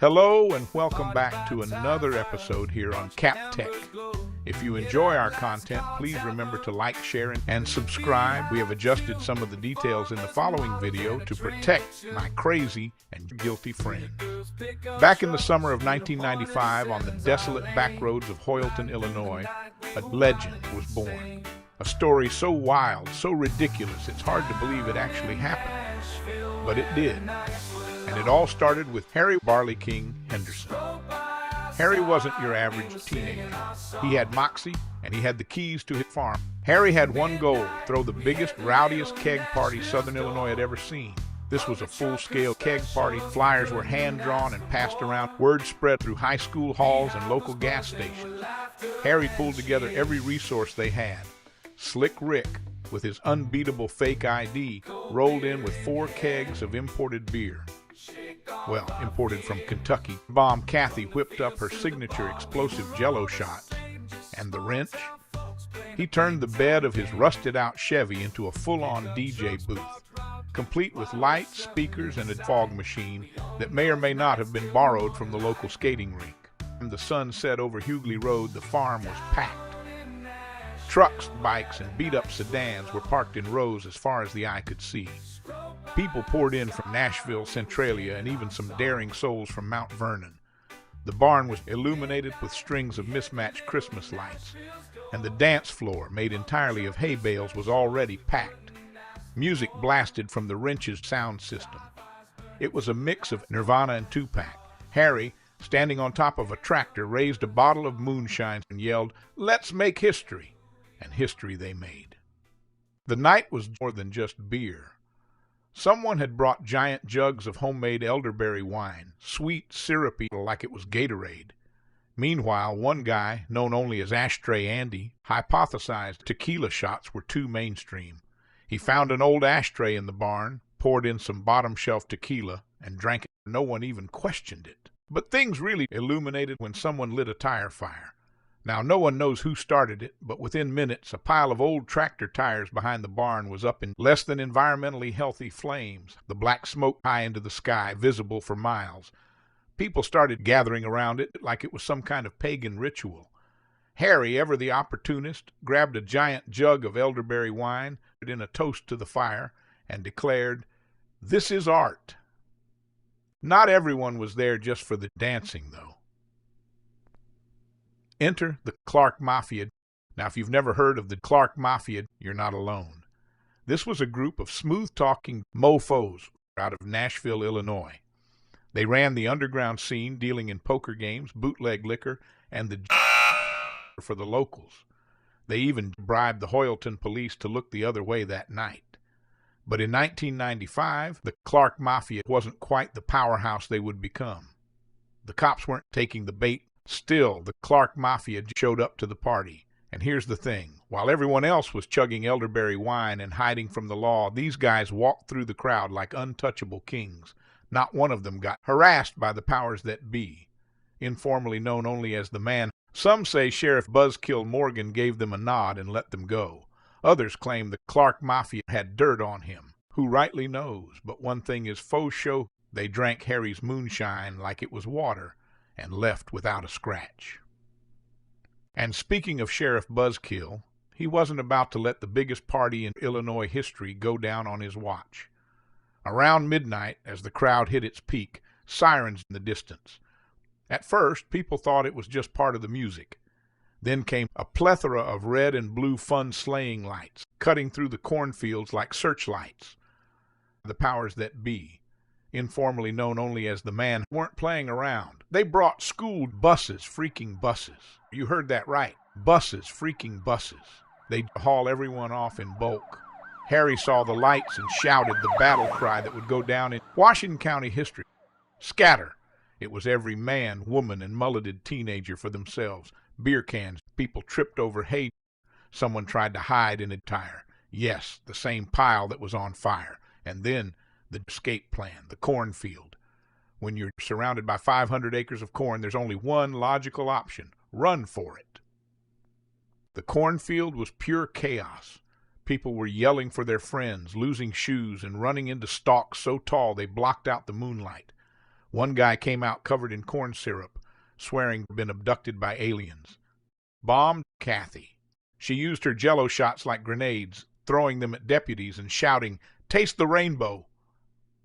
Speaker 3: Hello and welcome back to another episode here on Cap Tech. If you enjoy our content, please remember to like, share, and subscribe. We have adjusted some of the details in the following video to protect my crazy and guilty friend. Back in the summer of 1995, on the desolate back roads of Hoyleton, Illinois, a legend was born. A story so wild, so ridiculous, it's hard to believe it actually happened. But it did. And it all started with Harry Barley King Henderson. Harry wasn't your average teenager. He had moxie, and he had the keys to his farm. Harry had one goal: throw the biggest, rowdiest keg party Southern Illinois had ever seen. This was a full-scale keg party. Flyers were hand-drawn and passed around. Word spread through high school halls and local gas stations. Harry pulled together every resource they had. Slick Rick, with his unbeatable fake ID, rolled in with 4 kegs of imported beer. Well, imported from Kentucky. Bomb Kathy whipped up her signature explosive Jell-O shots. And the wrench? He turned the bed of his rusted-out Chevy into a full-on DJ booth, complete with lights, speakers, and a fog machine that may or may not have been borrowed from the local skating rink. When the sun set over Hughley Road, the farm was packed. Trucks, bikes, and beat-up sedans were parked in rows as far as the eye could see. People poured in from Nashville, Centralia, and even some daring souls from Mount Vernon. The barn was illuminated with strings of mismatched Christmas lights, and the dance floor, made entirely of hay bales, was already packed. Music blasted from the Wrench's sound system. It was a mix of Nirvana and Tupac. Harry, standing on top of a tractor, raised a bottle of moonshine and yelled, "Let's make history!" And history they made. The night was more than just beer. Someone had brought giant jugs of homemade elderberry wine, sweet, syrupy, like it was Gatorade. Meanwhile, one guy, known only as Ashtray Andy, hypothesized tequila shots were too mainstream. He found an old ashtray in the barn, poured in some bottom-shelf tequila, and drank it. No one even questioned it. But things really illuminated when someone lit a tire fire. Now, no one knows who started it, but within minutes, a pile of old tractor tires behind the barn was up in less than environmentally healthy flames, the black smoke high into the sky, visible for miles. People started gathering around it like it was some kind of pagan ritual. Harry, ever the opportunist, grabbed a giant jug of elderberry wine, put in a toast to the fire, and declared, "This is art." Not everyone was there just for the dancing, though. Enter the Clark Mafia. Now, if you've never heard of the Clark Mafia, you're not alone. This was a group of smooth-talking mofos out of Nashville, Illinois. They ran the underground scene, dealing in poker games, bootleg liquor, and the for the locals. They even bribed the Hoyleton police to look the other way that night. But in 1995, the Clark Mafia wasn't quite the powerhouse they would become. The cops weren't taking the bait. Still, the Clark Mafia showed up to the party. And here's the thing. While everyone else was chugging elderberry wine and hiding from the law, these guys walked through the crowd like untouchable kings. Not one of them got harassed by the powers that be, informally known only as the Man. Some say Sheriff Buzzkill Morgan gave them a nod and let them go. Others claim the Clark Mafia had dirt on him. Who rightly knows? But one thing is faux show. They drank Harry's moonshine like it was water, and left without a scratch. And speaking of Sheriff Buzzkill, he wasn't about to let the biggest party in Illinois history go down on his watch. Around midnight, as the crowd hit its peak, sirens in the distance. At first, people thought it was just part of the music. Then came a plethora of red and blue fun-slaying lights, cutting through the cornfields like searchlights. The powers that be, informally known only as the Man, weren't playing around. They brought school buses, freaking buses. You heard that right. Buses, freaking buses. They'd haul everyone off in bulk. Harry saw the lights and shouted the battle cry that would go down in Washington County history. Scatter. It was every man, woman, and mulleted teenager for themselves. Beer cans. People tripped over hay. Someone tried to hide in a tire. Yes, the same pile that was on fire. And then the escape plan, the cornfield. When you're surrounded by 500 acres of corn, there's only one logical option. Run for it. The cornfield was pure chaos. People were yelling for their friends, losing shoes, and running into stalks so tall they blocked out the moonlight. One guy came out covered in corn syrup, swearing he'd been abducted by aliens. Bombed Kathy. She used her jello shots like grenades, throwing them at deputies and shouting, "Taste the rainbow!"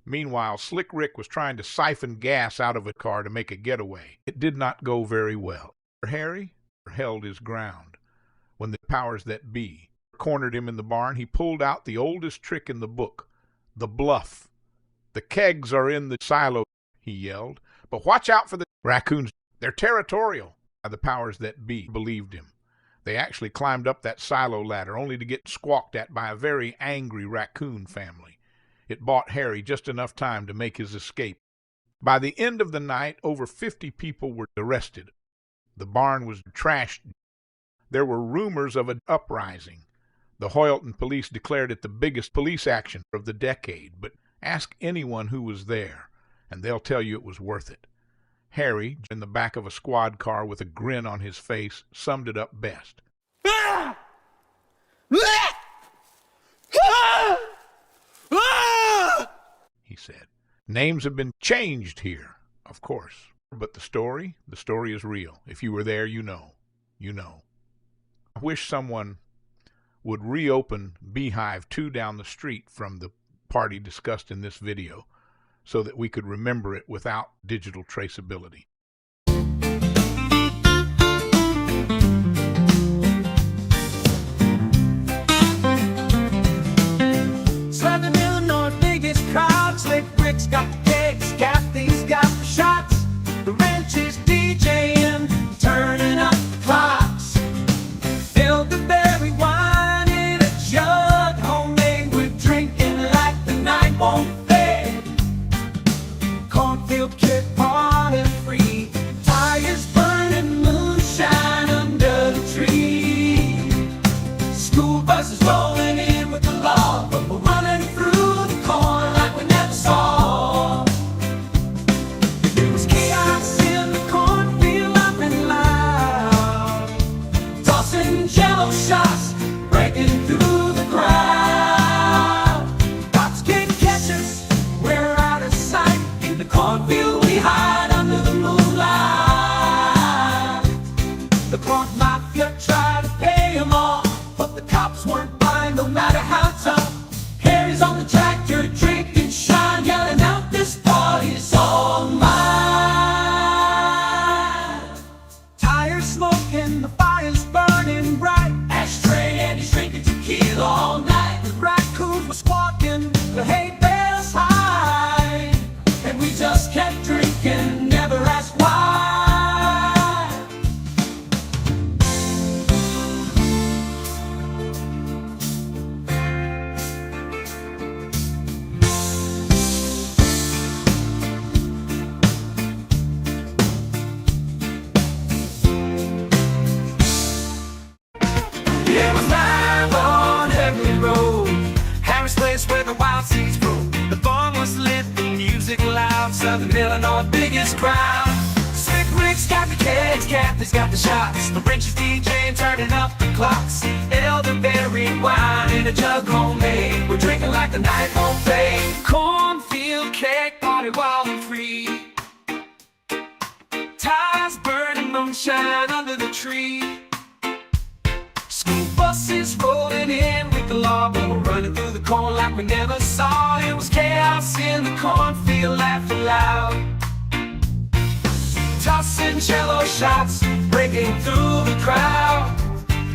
Speaker 3: Meanwhile, Slick Rick was trying to siphon gas out of a car to make a getaway. It did not go very well. Harry held his ground. When the powers that be cornered him in the barn, he pulled out the oldest trick in the book, the bluff. "The kegs are in the silo," he yelled, "but watch out for the raccoons. They're territorial." The powers that be believed him. They actually climbed up that silo ladder only to get squawked at by a very angry raccoon family. It bought Harry just enough time to make his escape. By the end of the night, over 50 people were arrested. The barn was trashed. There were rumors of an uprising. The Hoyleton police declared it the biggest police action of the decade, but ask anyone who was there, and they'll tell you it was worth it. Harry, in the back of a squad car with a grin on his face, summed it up best. He said, "Names have been changed here, of course, but the story is real. If you were there, you know. You know." I wish someone would reopen Beehive 2 down the street from the party discussed in this video so that we could remember it without digital traceability.
Speaker 2: Southern Illinois, biggest crowd. Slick Rick's got the kegs, Kathy's got the shots. The ranch is DJing, turning up the clocks. Filled the berry wine in a jug, homemade with drinking like the night won't fade. Cornfield kid party free, tires burning, moonshine under the tree. School buses rolling in with the law, but we're running through the corn like we never saw. There was chaos in the cornfield, laughing loud, tossing jello shots, breaking through the crowd. Cops can't catch us, we're out of sight. In the cornfield we hide under the moonlight. The corn mafia tried to pay them off, but the cops weren't buying no matter how tough. Harry's on the tractor, drinking shine, yelling out, "This party's all mine." Tires smoking, the fire's burning bright. Ashtray and he's drinking tequila all night. The raccoons were squawking, the hay bales high, and we just kept drinking, never asked why. It was live on every road, Harry's place where the wild seeds grow. The farm was lit, the music loud, Southern Illinois, biggest crowd. Slick Rick's got the kegs, Kathy's got the shots. The ranch is DJing, turning up the clocks. Elderberry wine in a jug, homemade. We're drinking like the night won't fade. Cornfield cake party wild and free, tires burning, moonshine under the tree. School buses rolling in with the law, but we're running through the corn like we never saw. It was chaos in the cornfield, laughing loud, tossing jello shots, breaking through the crowd.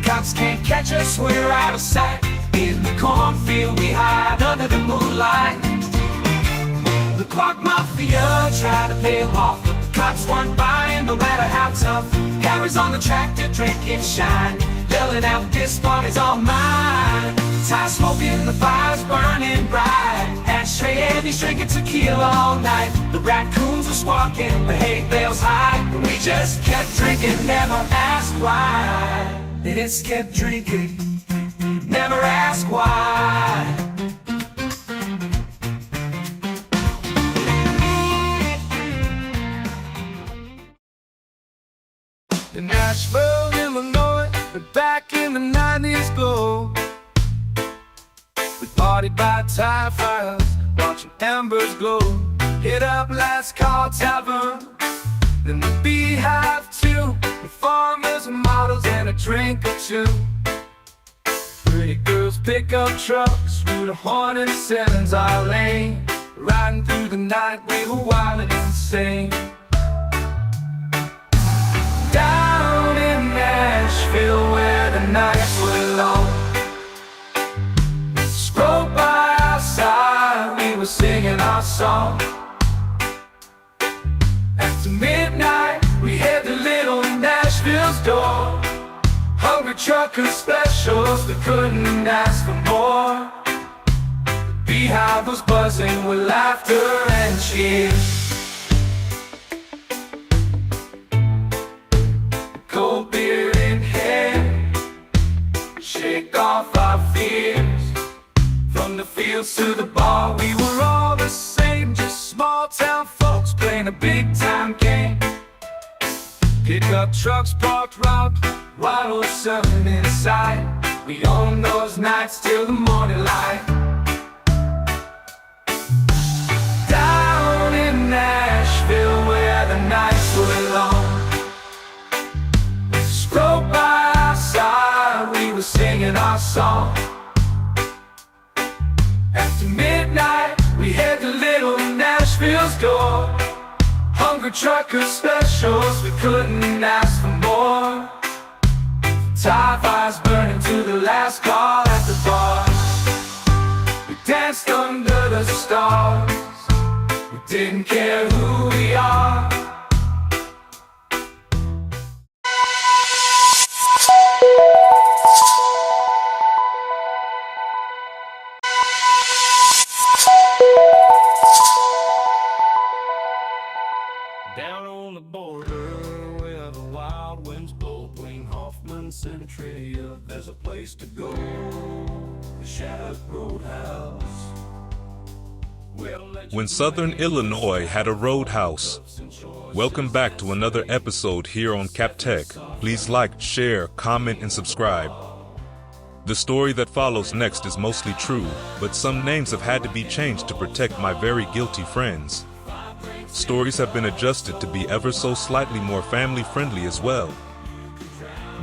Speaker 2: Cops can't catch us, we're out of sight. In the cornfield we hide under the moonlight. The clock mafia tried to pay them off, but the cops weren't buying no matter how tough. Harry's on the tractor, drinking shine, yelling out, "This party's all mine." Tires smoking, the fire's burning bright. Ashtray and he's drinking tequila all night. The raccoons were squawking, the hay bales high, and we just kept drinking, never asked why. They just kept drinking, never asked why. In Nashville, Illinois, but back in the 90s glow, we partied by tire fires, watching embers glow. Hit up Last Call Tavern, then the Beehive too, with farmers and models and a drink or two. Pretty girls, pickup trucks, through the Hornet Sevens our lane. Riding through the night, we were wild and insane. Down in Nashville, where the nights were long, scrolled by our side, we were singing our song. After midnight, we hit the little Nashville's door. Hungry trucker specials, we couldn't ask for more. The Beehive was buzzing with laughter and cheers. Cold beer in hand, shake off our fears. From the fields to the bar, we were all the same, just small town folks playing a big time game. Pickup trucks parked round, wide or something inside. We own those nights till the morning light. Down in Nashville, where the nights were long, scrolled by our side, we were singing our song. After midnight, we hit the little Nashville's door. Hungry trucker specials, we couldn't ask for more. Tie fires burning to the last call at the bar. We danced under the stars, we didn't care who we are. Down on the border where the wild winds blow, between Hoffman and Centralia, there's a place to go, the Shattuck Roadhouse.
Speaker 1: When Southern Illinois had a roadhouse. Welcome back to another episode here on CapTech. Please like, share, comment, and subscribe. The story that follows next is mostly true, but some names have had to be changed to protect my very guilty friends. Stories have been adjusted to be ever so slightly more family-friendly as well.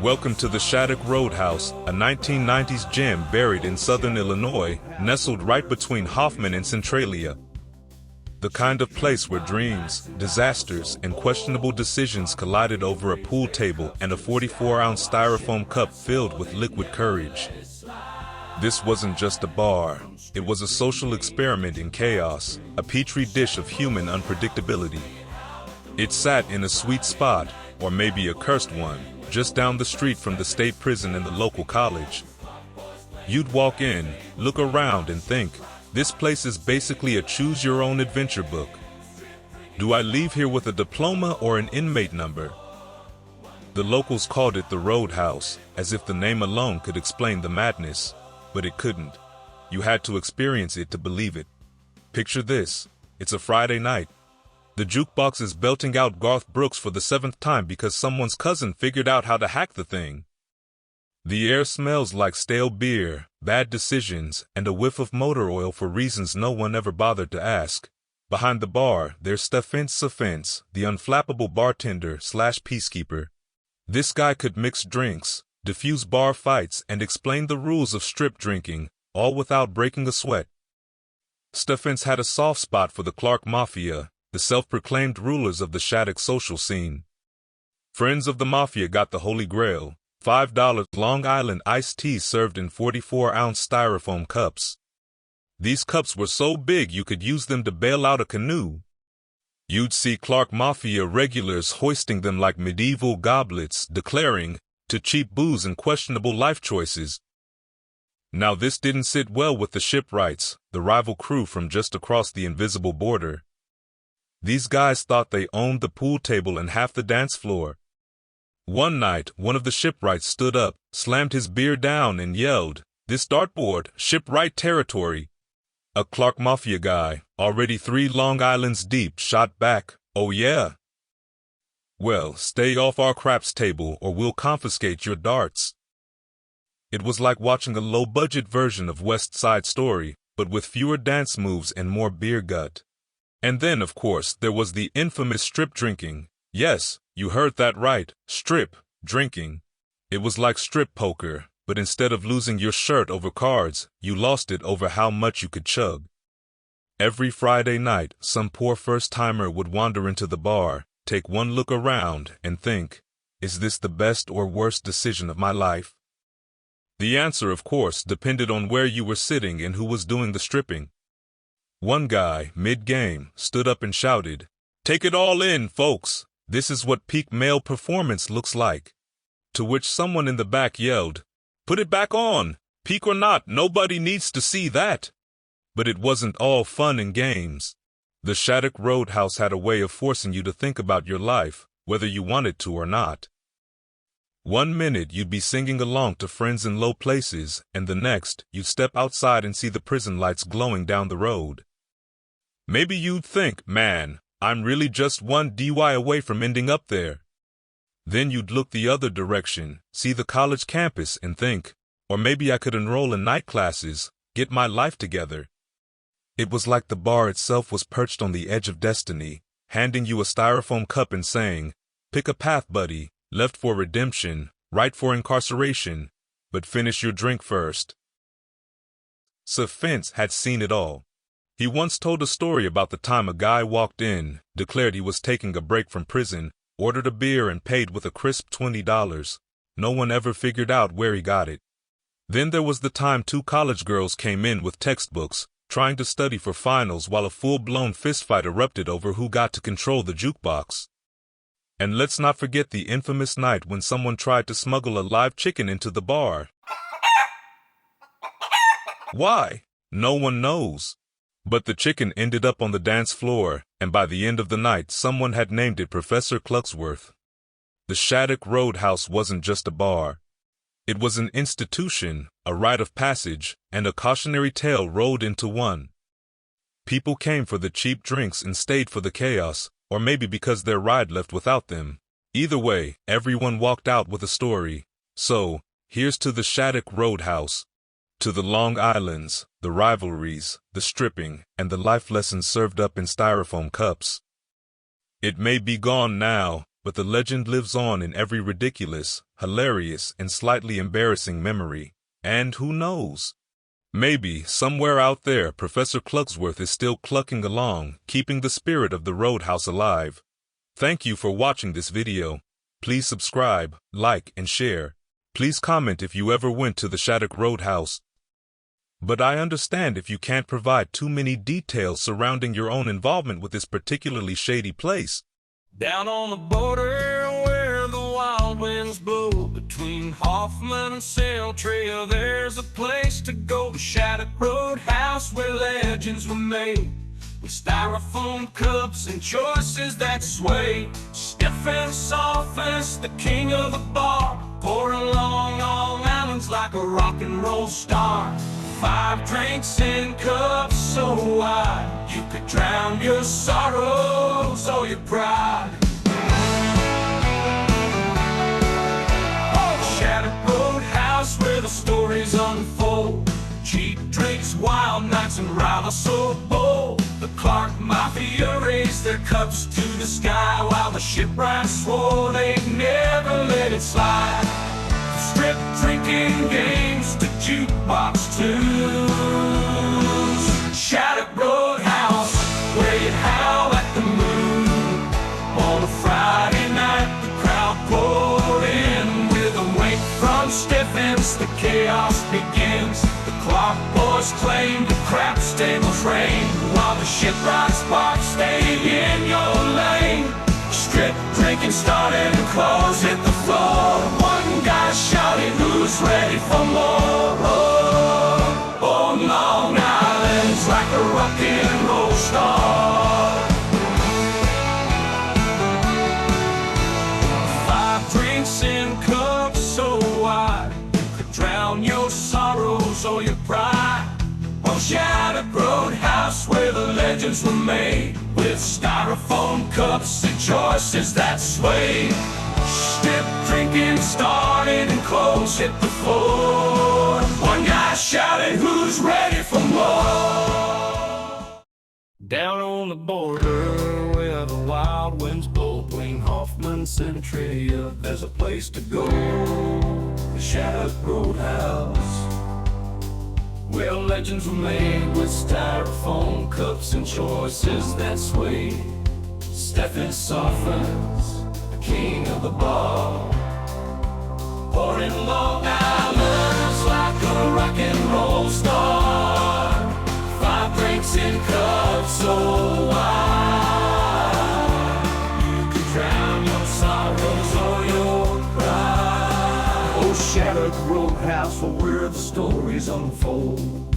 Speaker 1: Welcome to the Shattuck Roadhouse, a 1990s gem buried in southern Illinois, nestled right between Hoffman and Centralia. The kind of place where dreams, disasters, and questionable decisions collided over a pool table and a 44-ounce styrofoam cup filled with liquid courage. This wasn't just a bar. It was a social experiment in chaos, a petri dish of human unpredictability. It sat in a sweet spot, or maybe a cursed one, just down the street from the state prison and the local college. You'd walk in, look around, and think, this place is basically a choose-your-own-adventure book. Do I leave here with a diploma or an inmate number? The locals called it the Roadhouse, as if the name alone could explain the madness, but it couldn't. You had to experience it to believe it. Picture this. It's a Friday night. The jukebox is belting out Garth Brooks for the 7th time because someone's cousin figured out how to hack the thing. The air smells like stale beer, bad decisions, and a whiff of motor oil for reasons no one ever bothered to ask. Behind the bar, there's Stefan Safence, the unflappable bartender/peacekeeper. This guy could mix drinks, diffuse bar fights, and explain the rules of strip drinking, all without breaking a sweat. Stefans had a soft spot for the Clark Mafia, the self-proclaimed rulers of the Shattuck social scene. Friends of the Mafia got the Holy Grail, $5 Long Island iced tea served in 44-ounce styrofoam cups. These cups were so big you could use them to bail out a canoe. You'd see Clark Mafia regulars hoisting them like medieval goblets, declaring, to cheap booze and questionable life choices. Now this didn't sit well with the shipwrights, the rival crew from just across the invisible border. These guys thought they owned the pool table and half the dance floor. One night, one of the shipwrights stood up, slammed his beer down, and yelled, "This dartboard, shipwright territory." A Clark Mafia guy, already 3 Long Islands deep, shot back, "Oh yeah? Well, stay off our craps table or we'll confiscate your darts." It was like watching a low-budget version of West Side Story, but with fewer dance moves and more beer gut. And then, of course, there was the infamous strip drinking. Yes, you heard that right, strip drinking. It was like strip poker, but instead of losing your shirt over cards, you lost it over how much you could chug. Every Friday night, some poor first-timer would wander into the bar, take one look around, and think, is this the best or worst decision of my life? The answer, of course, depended on where you were sitting and who was doing the stripping. One guy, mid-game, stood up and shouted, "Take it all in, folks! This is what peak male performance looks like." To which someone in the back yelled, "Put it back on! Peak or not, nobody needs to see that!" But it wasn't all fun and games. The Shattuck Roadhouse had a way of forcing you to think about your life, whether you wanted to or not. One minute you'd be singing along to friends in low places, and the next you'd step outside and see the prison lights glowing down the road. Maybe you'd think, man, I'm really just one DUI away from ending up there. Then you'd look the other direction, see the college campus, and think, or maybe I could enroll in night classes, get my life together. It was like the bar itself was perched on the edge of destiny, handing you a styrofoam cup and saying, pick a path, buddy, left for redemption, right for incarceration, but finish your drink first. Sir Fence had seen it all. He once told a story about the time a guy walked in, declared he was taking a break from prison, ordered a beer and paid with a crisp $20. No one ever figured out where he got it. Then there was the time two college girls came in with textbooks, trying to study for finals while a full-blown fistfight erupted over who got to control the jukebox. And let's not forget the infamous night when someone tried to smuggle a live chicken into the bar. Why? No one knows. But the chicken ended up on the dance floor, and by the end of the night someone had named it Professor Clucksworth. The Shattuck Roadhouse wasn't just a bar. It was an institution, a rite of passage, and a cautionary tale rolled into one. People came for the cheap drinks and stayed for the chaos, or maybe because their ride left without them. Either way, everyone walked out with a story. So, here's to the Shattuck Roadhouse. To the Long Islands, the rivalries, the stripping, and the life lessons served up in styrofoam cups. It may be gone now, but the legend lives on in every ridiculous, hilarious, and slightly embarrassing memory. And who knows? Maybe, somewhere out there, Professor Clucksworth is still clucking along, keeping the spirit of the Roadhouse alive. Thank you for watching this video. Please subscribe, like, and share. Please comment if you ever went to the Shattuck Roadhouse. But I understand if you can't provide too many details surrounding your own involvement with this particularly shady place.
Speaker 2: Down on the border where the wild winds blow, between Hoffman and Sail Trail, there's a place to go, the Shattuck Roadhouse, where legends were made, with styrofoam cups and choices that sway. Stiff and softest, the king of the bar, pouring along Long Island's like a rock and roll star. 5 drinks in cups so wide, you could drown your sorrows or your pride. Oh, the Shattuck Roadhouse, where the stories unfold. Cheap drinks, wild nights, and rivals so bold. The Clark Mafia raised their cups to the sky, while the shipwrights swore they'd never let it slide. Strip drinking games to jukebox tunes. Shattuck Roadhouse, where you'd howl at the moon. On a Friday night, the crowd poured in, with a wink from Stiffens, the chaos begins. The Clark boys claim the crap stables reign, while the shipwrights bark, stay in your lane. Strip drinking started and clothes hit the floor. One guy shouted, who's ready for more? Oh, Long Island's like a rock and roll star. 5 drinks in cups so wide, you could drown your sorrows or your pride. On Shattuck Roadhouse, where the legends were made, with styrofoam cups and choices that sway. Strip drinking started and clothes hit the floor. One guy shouted, who's ready for more? Down on the border where the wild winds blow, between Hoffman and Centralia, there's a place to go, the Shattuck Roadhouse, where legends were made with styrofoam cups and choices that sway. Stephen softens, the king of the bar, pouring Long Island's like a rock and roll star. 5 drinks in cups so wide, you can drown your sorrows or your pride. Oh, Shattuck Roadhouse, where the stories unfold.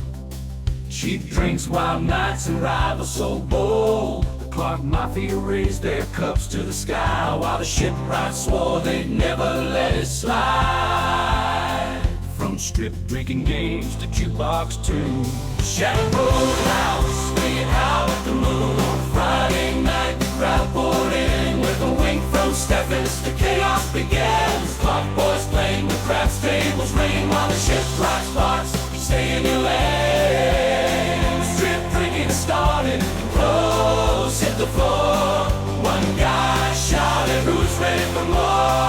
Speaker 2: Cheap drinks, wild nights, and rivals so bold. The Clark Mafia raised their cups to the sky, while the shipwrights swore they'd never let it slide. From strip drinking games to jukebox tunes, Shattuck Roadhouse, swinging out at the moon. On Friday night, the crowd poured in with a wink from Steffens. The chaos began. Clock boys playing the craps tables ring, while the shipwrights sparks stay in your lane. Strip drinking started, clothes hit the floor. One guy shouted, "Who's ready for more?"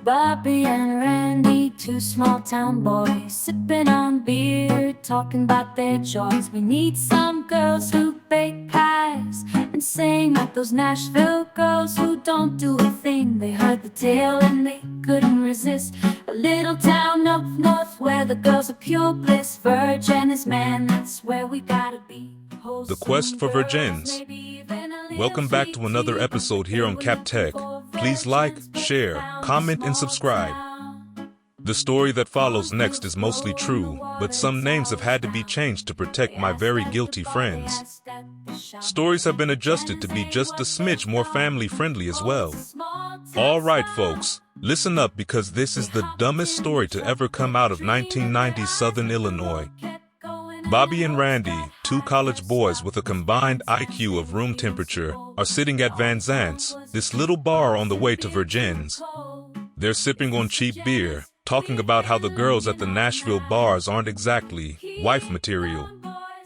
Speaker 5: Bobby and Randy, 2 small town boys, sipping on beer, talking about their joys. We need some girls who bake pies and sing like those Nashville girls who don't do a thing. They heard the tale and they couldn't resist. A little town up north where the girls are pure bliss. Virgin is man, that's where we gotta be.
Speaker 1: The quest for virgins. Welcome back to another episode here on Cap Tech. Please like, share, comment, and subscribe. The story that follows next is mostly true, but some names have had to be changed to protect my very guilty friends. Stories have been adjusted to be just a smidge more family-friendly as well. All right, folks, listen up because this is the dumbest story to ever come out of 1990s Southern Illinois. Bobby and Randy, 2 college boys with a combined IQ of room temperature, are sitting at Van Zant's, this little bar on the way to Virgin's. They're sipping on cheap beer, talking about how the girls at the Nashville bars aren't exactly wife material.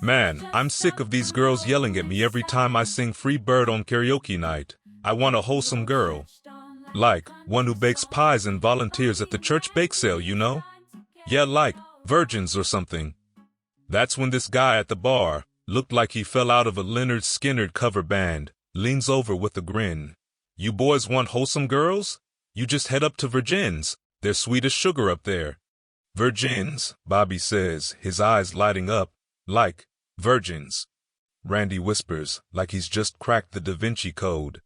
Speaker 1: Man, I'm sick of these girls yelling at me every time I sing Free Bird on karaoke night. I want a wholesome girl. Like, one who bakes pies and volunteers at the church bake sale, you know? Yeah, like, virgins or something. That's when this guy at the bar, looked like he fell out of a Leonard Skinner cover band, leans over with a grin. You boys want wholesome girls? You just head up to Virgin's. They're sweet as sugar up there. Virgin's, Bobby says, his eyes lighting up. Like, virgins. Randy whispers, like he's just cracked the Da Vinci Code.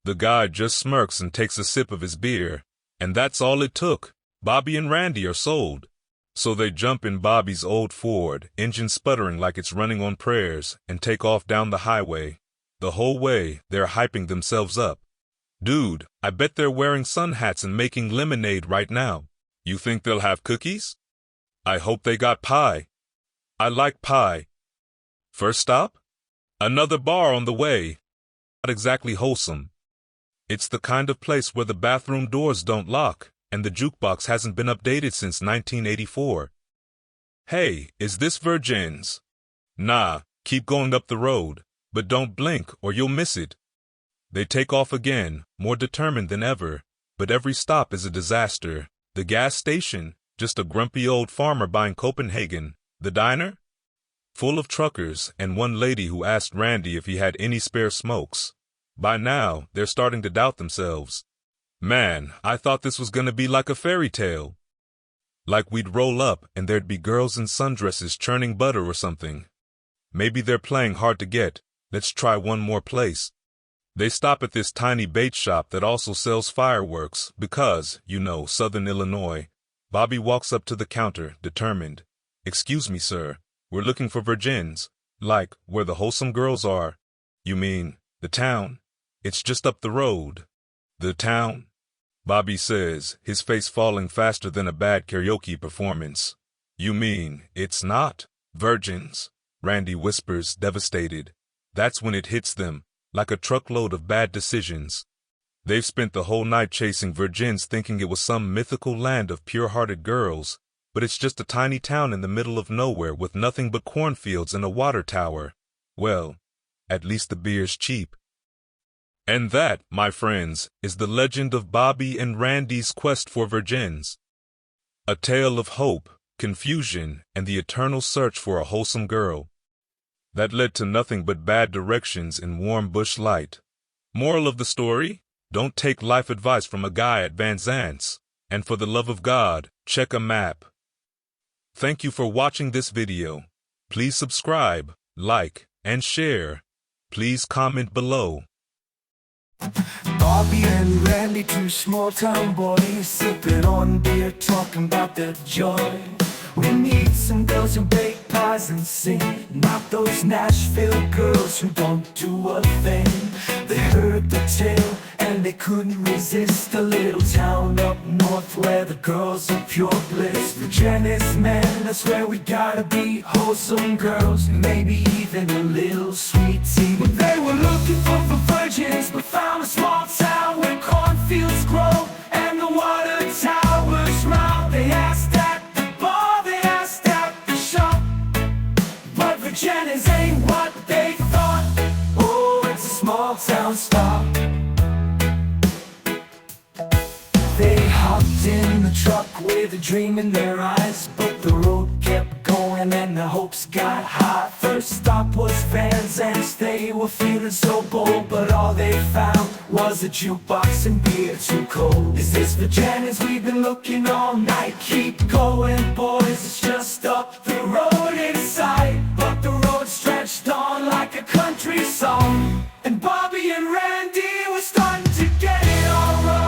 Speaker 1: The guy just smirks and takes a sip of his beer. And that's all it took. Bobby and Randy are sold. So they jump in Bobby's old Ford, engine sputtering like it's running on prayers, and take off down the highway. The whole way, they're hyping themselves up. Dude, I bet they're wearing sun hats and making lemonade right now. You think they'll have cookies? I hope they got pie. I like pie. First stop? Another bar on the way. Not exactly wholesome. It's the kind of place where the bathroom doors don't lock, and the jukebox hasn't been updated since 1984. Hey, is this Virgin's? Nah, keep going up the road, but don't blink or you'll miss it. They take off again, more determined than ever, but every stop is a disaster. The gas station, just a grumpy old farmer buying Copenhagen. The diner? Full of truckers and one lady who asked Randy if he had any spare smokes. By now, they're starting to doubt themselves. Man, I thought this was gonna be like a fairy tale. Like we'd roll up and there'd be girls in sundresses churning butter or something. Maybe they're playing hard to get, let's try one more place. They stop at this tiny bait shop that also sells fireworks because, you know, Southern Illinois. Bobby walks up to the counter, determined. Excuse me, sir, we're looking for virgins. Like, where the wholesome girls are. You mean, the town? It's just up the road. The town? Bobby says, his face falling faster than a bad karaoke performance. You mean, it's not virgins? Randy whispers, devastated. That's when it hits them, like a truckload of bad decisions. They've spent the whole night chasing virgins thinking it was some mythical land of pure-hearted girls, but it's just a tiny town in the middle of nowhere with nothing but cornfields and a water tower. Well, at least the beer's cheap. And that, my friends, is the legend of Bobby and Randy's quest for virgins. A tale of hope, confusion, and the eternal search for a wholesome girl. That led to nothing but bad directions in warm bush light. Moral of the story? Don't take life advice from a guy at Van Zant's. And for the love of God, check a map. Thank you for watching this video. Please subscribe, like, and share. Please comment below.
Speaker 2: Bobby and Randy, two small-town boys, sipping on beer, talking about their joy. We need some girls who bake pies and sing, not those Nashville girls who don't do a thing. They heard the tale and they couldn't resist a little town up north where the girls are pure bliss. Virginis, man, that's where we gotta be. Wholesome girls, maybe even a little sweet tea. But they were looking for virgins, but found a small town where cornfields grow and the water towers round. They asked at the bar, they asked at the shop, but Virginis ain't what they thought. Oh, it's a small town stop. They hopped in the truck with a dream in their eyes, but the road kept going and the hopes got high. First stop was Van Zant's. They were feeling so bold, but all they found was a jukebox and beer too cold. Is this Virginia's? We've been looking all night. Keep going, boys, it's just up the road inside. But the road stretched on like a country song, and Bobby and Randy were starting to get it all wrong.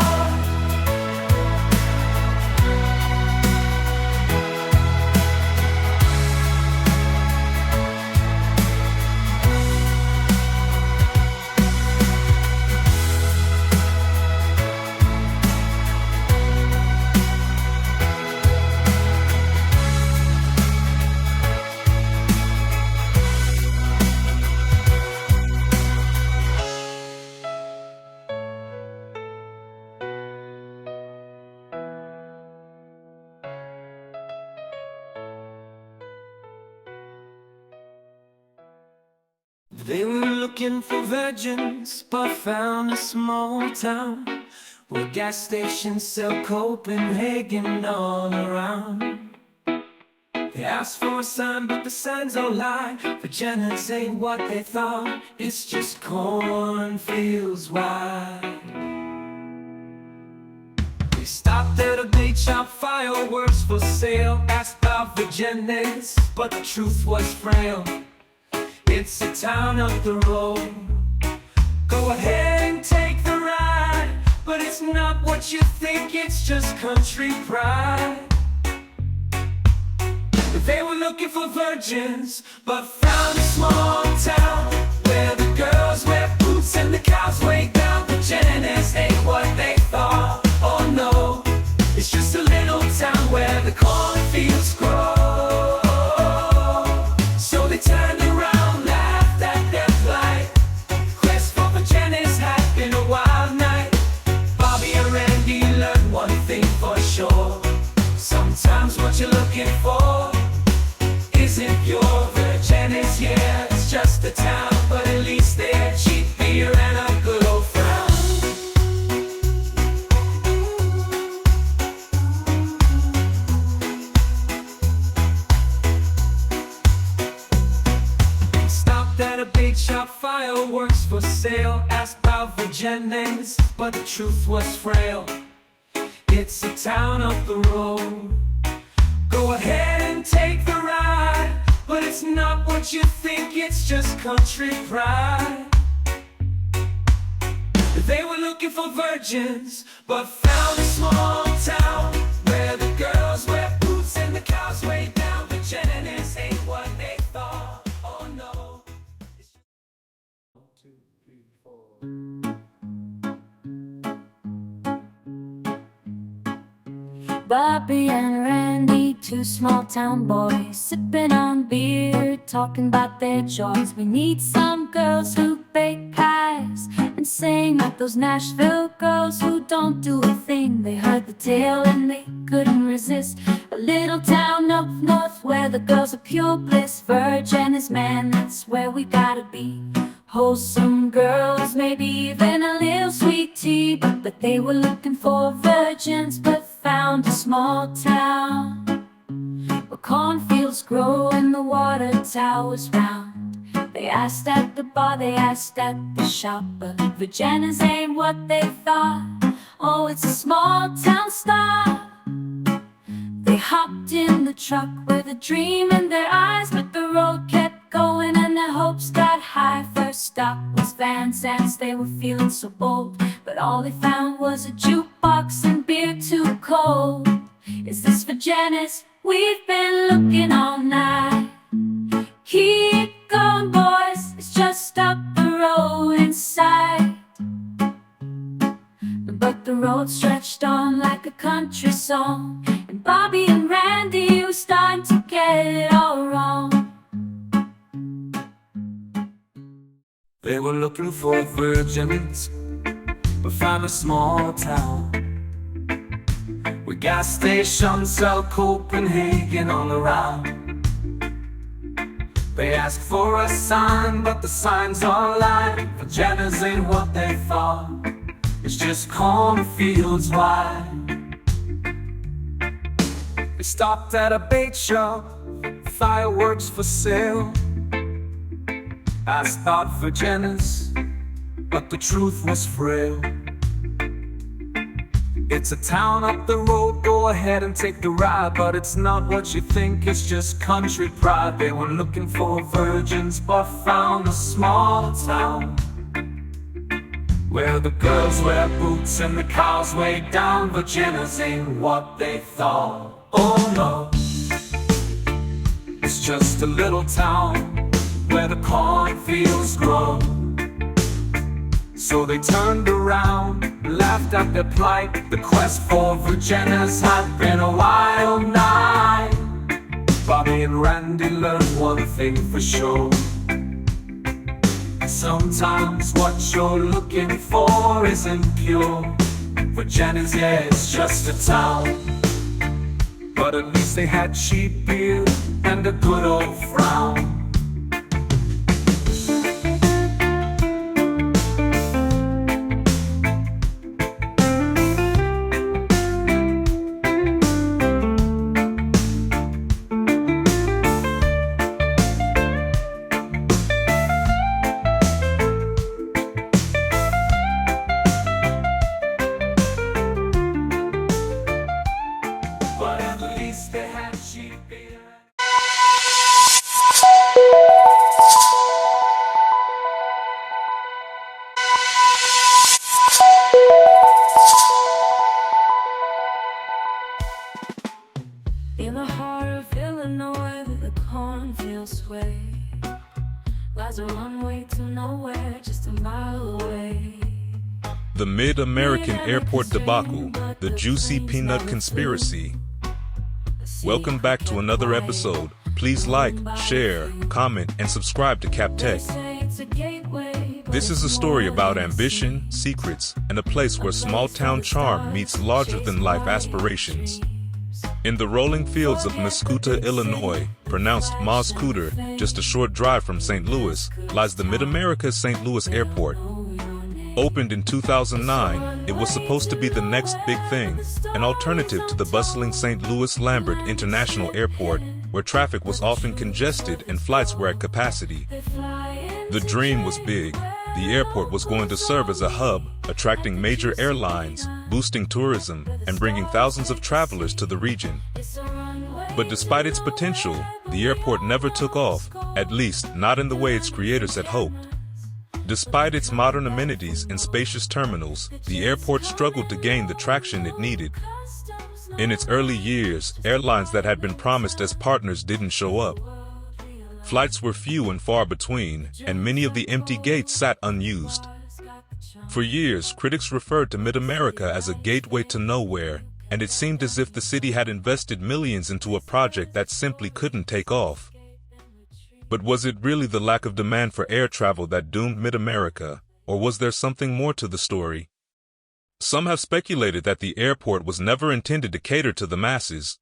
Speaker 2: They were looking for virgins, but found a small town where gas stations sell Copenhagen all around. They asked for a sign, but the signs all lie. Virginians ain't what they thought. It's just cornfields wide. They stopped at a bait shop, fireworks for sale. Asked about Virginians, but the truth was frail. It's a town up the road. Go ahead and take the ride, but it's not what you think, it's just country pride. They were looking for virgins, but found a small town where the girls wear boots and the cows way down. Virginians ain't what they thought. Oh no, it's just a little town where the cornfields grow. So they turned around, laughed at their plight. Quest for Virginians had been a wild night. Bobby and Randy learned one thing for sure: sometimes what you're looking for isn't pure. Virginians, yeah, it's just a town, but at least they're cheap beer and a good old frown. Stopped at a bait shop, fireworks for sale. Asked about Virginians, but the truth was frail. It's a town up the road. Go ahead and take the ride, but it's not what you think, it's just country pride. They were looking for virgins, but found a small town where the girls wear boots and the cows way down. But Virginities ain't what they thought. Oh no.
Speaker 5: Bobby and Randy, two small town boys, sipping on beer, talking about their joys. We need some girls who bake pies and sing like those Nashville girls who don't do a thing. They heard the tale and they couldn't resist. A little town up north where the girls are pure bliss. Virgin is man, that's where we gotta be. Wholesome girls, maybe even a little sweet tea. But they were looking for virgins, but found a small town where cornfields grow and the water towers round. They asked at the bar, they asked at the shop, but Virginians ain't what they thought. Oh, it's a small town stop. They hopped in the truck with a dream in their eyes, but the road kept going and their hopes got high. First stop was Van Zandt's, they were feeling so bold, but all they found was a jukebox and beer too cold. Is this Virginia's? We've been looking all night. Keep going, boys, it's just up the road in sight. But the road stretched on like a country song, and Bobby and Randy were starting to get it all wrong.
Speaker 2: They were looking for virgins, but found a small town with gas stations sell Copenhagen all around. They asked for a sign, but the signs online for Jenners ain't what they thought. It's just cornfields wide. They stopped at a bait shop, fireworks for sale. Asked out for Jenners, but the truth was frail. It's a town up the road, go ahead and take the ride. But it's not what you think, it's just country pride. They were looking for virgins, but found a small town where the girls wear boots and the cows way down. Virginians ain't what they thought. Oh no, it's just a little town where the cornfields grow. So they turned around, laughed at their plight. The quest for Virginians had been a wild night. Bobby and Randy learned one thing for sure: sometimes what you're looking for isn't pure. Virginians, yeah, it's just a town, but at least they had cheap beer and a good old frown. But at least they had cheap beer.
Speaker 5: In the heart of Illinois, the cornfields sway, lies a runway to nowhere, just a mile away.
Speaker 1: The Mid-American Airport Debacle, the Juicy Peanut Conspiracy. Welcome back to another episode. Please like, share, comment, and subscribe to CapTech. This is a story about ambition, secrets, and a place where small-town charm meets larger-than-life aspirations. In the rolling fields of Mascoutah, Illinois, pronounced Mascouter, just a short drive from St. Louis, lies the Mid-America St. Louis Airport. Opened in 2009, it was supposed to be the next big thing, an alternative to the bustling St. Louis-Lambert International Airport, where traffic was often congested and flights were at capacity. The dream was big. The airport was going to serve as a hub, attracting major airlines, boosting tourism, and bringing thousands of travelers to the region. But despite its potential, the airport never took off, at least not in the way its creators had hoped. Despite its modern amenities and spacious terminals, the airport struggled to gain the traction it needed. In its early years, airlines that had been promised as partners didn't show up. Flights were few and far between, and many of the empty gates sat unused. For years, critics referred to Mid-America as a gateway to nowhere, and it seemed as if the city had invested millions into a project that simply couldn't take off. But was it really the lack of demand for air travel that doomed Mid-America, or was there something more to the story? Some have speculated that the airport was never intended to cater to the masses.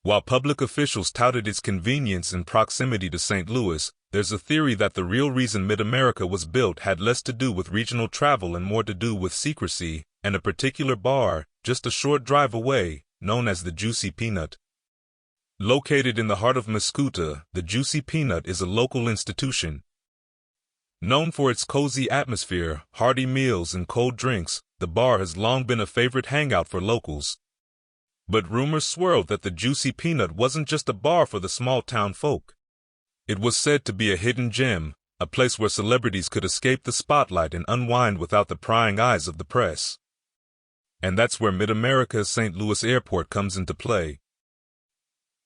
Speaker 1: While public officials touted its convenience and proximity to St. Louis, there's a theory that the real reason Mid-America was built had less to do with regional travel and more to do with secrecy, and a particular bar, just a short drive away, known as the Juicy Peanut. Located in the heart of Mascoutah, the Juicy Peanut is a local institution. Known for its cozy atmosphere, hearty meals, and cold drinks, the bar has long been a favorite hangout for locals. But rumors swirled that the Juicy Peanut wasn't just a bar for the small-town folk. It was said to be a hidden gem, a place where celebrities could escape the spotlight and unwind without the prying eyes of the press. And that's where Mid-America's St. Louis Airport comes into play.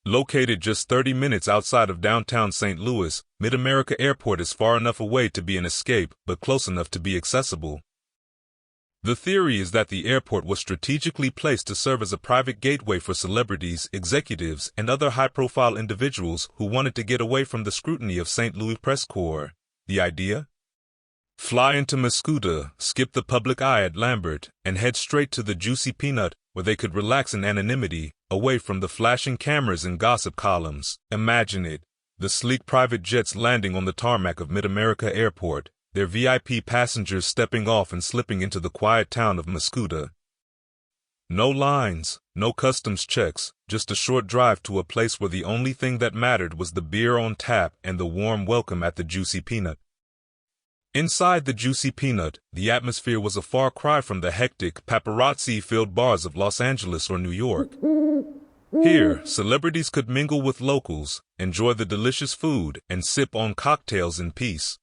Speaker 1: Located just 30 minutes outside of downtown St. Louis, Mid-America Airport is far enough away to be an escape, but close enough to be accessible. The theory is that the airport was strategically placed to serve as a private gateway for celebrities, executives, and other high-profile individuals who wanted to get away from the scrutiny of St. Louis press corps. The idea? Fly into Mascoutah, skip the public eye at Lambert, and head straight to the Juicy Peanut, where they could relax in anonymity, away from the flashing cameras and gossip columns. Imagine it, the sleek private jets landing on the tarmac of Mid-America Airport, their VIP passengers stepping off and slipping into the quiet town of Mascoutah. No lines, no customs checks, just a short drive to a place where the only thing that mattered was the beer on tap and the warm welcome at the Juicy Peanut. Inside the Juicy Peanut, the atmosphere was a far cry from the hectic, paparazzi-filled bars of Los Angeles or New York. Here, celebrities could mingle with locals, enjoy the delicious food, and sip on cocktails in peace.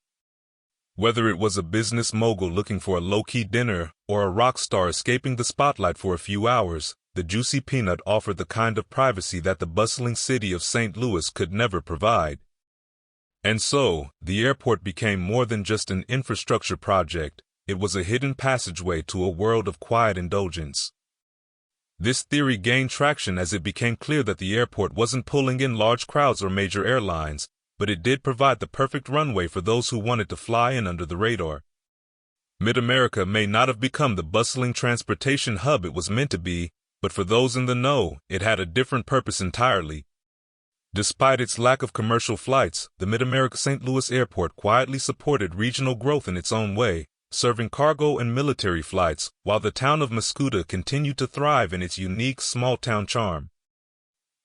Speaker 1: Whether it was a business mogul looking for a low-key dinner or a rock star escaping the spotlight for a few hours, the Juicy Peanut offered the kind of privacy that the bustling city of St. Louis could never provide. And so, the airport became more than just an infrastructure project, it was a hidden passageway to a world of quiet indulgence. This theory gained traction as it became clear that the airport wasn't pulling in large crowds or major airlines, but it did provide the perfect runway for those who wanted to fly in under the radar. Mid-America may not have become the bustling transportation hub it was meant to be, but for those in the know, it had a different purpose entirely. Despite its lack of commercial flights, the Mid-America St. Louis Airport quietly supported regional growth in its own way, serving cargo and military flights, while the town of Mascoutah continued to thrive in its unique small-town charm.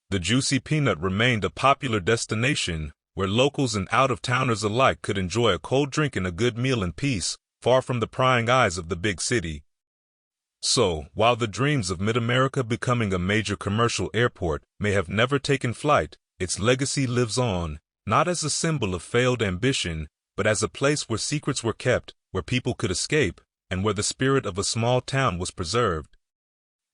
Speaker 1: The Juicy Peanut remained a popular destination, where locals and out-of-towners alike could enjoy a cold drink and a good meal in peace, far from the prying eyes of the big city. So, while the dreams of Mid-America becoming a major commercial airport may have never taken flight, its legacy lives on, not as a symbol of failed ambition, but as a place where secrets were kept, where people could escape, and where the spirit of a small town was preserved.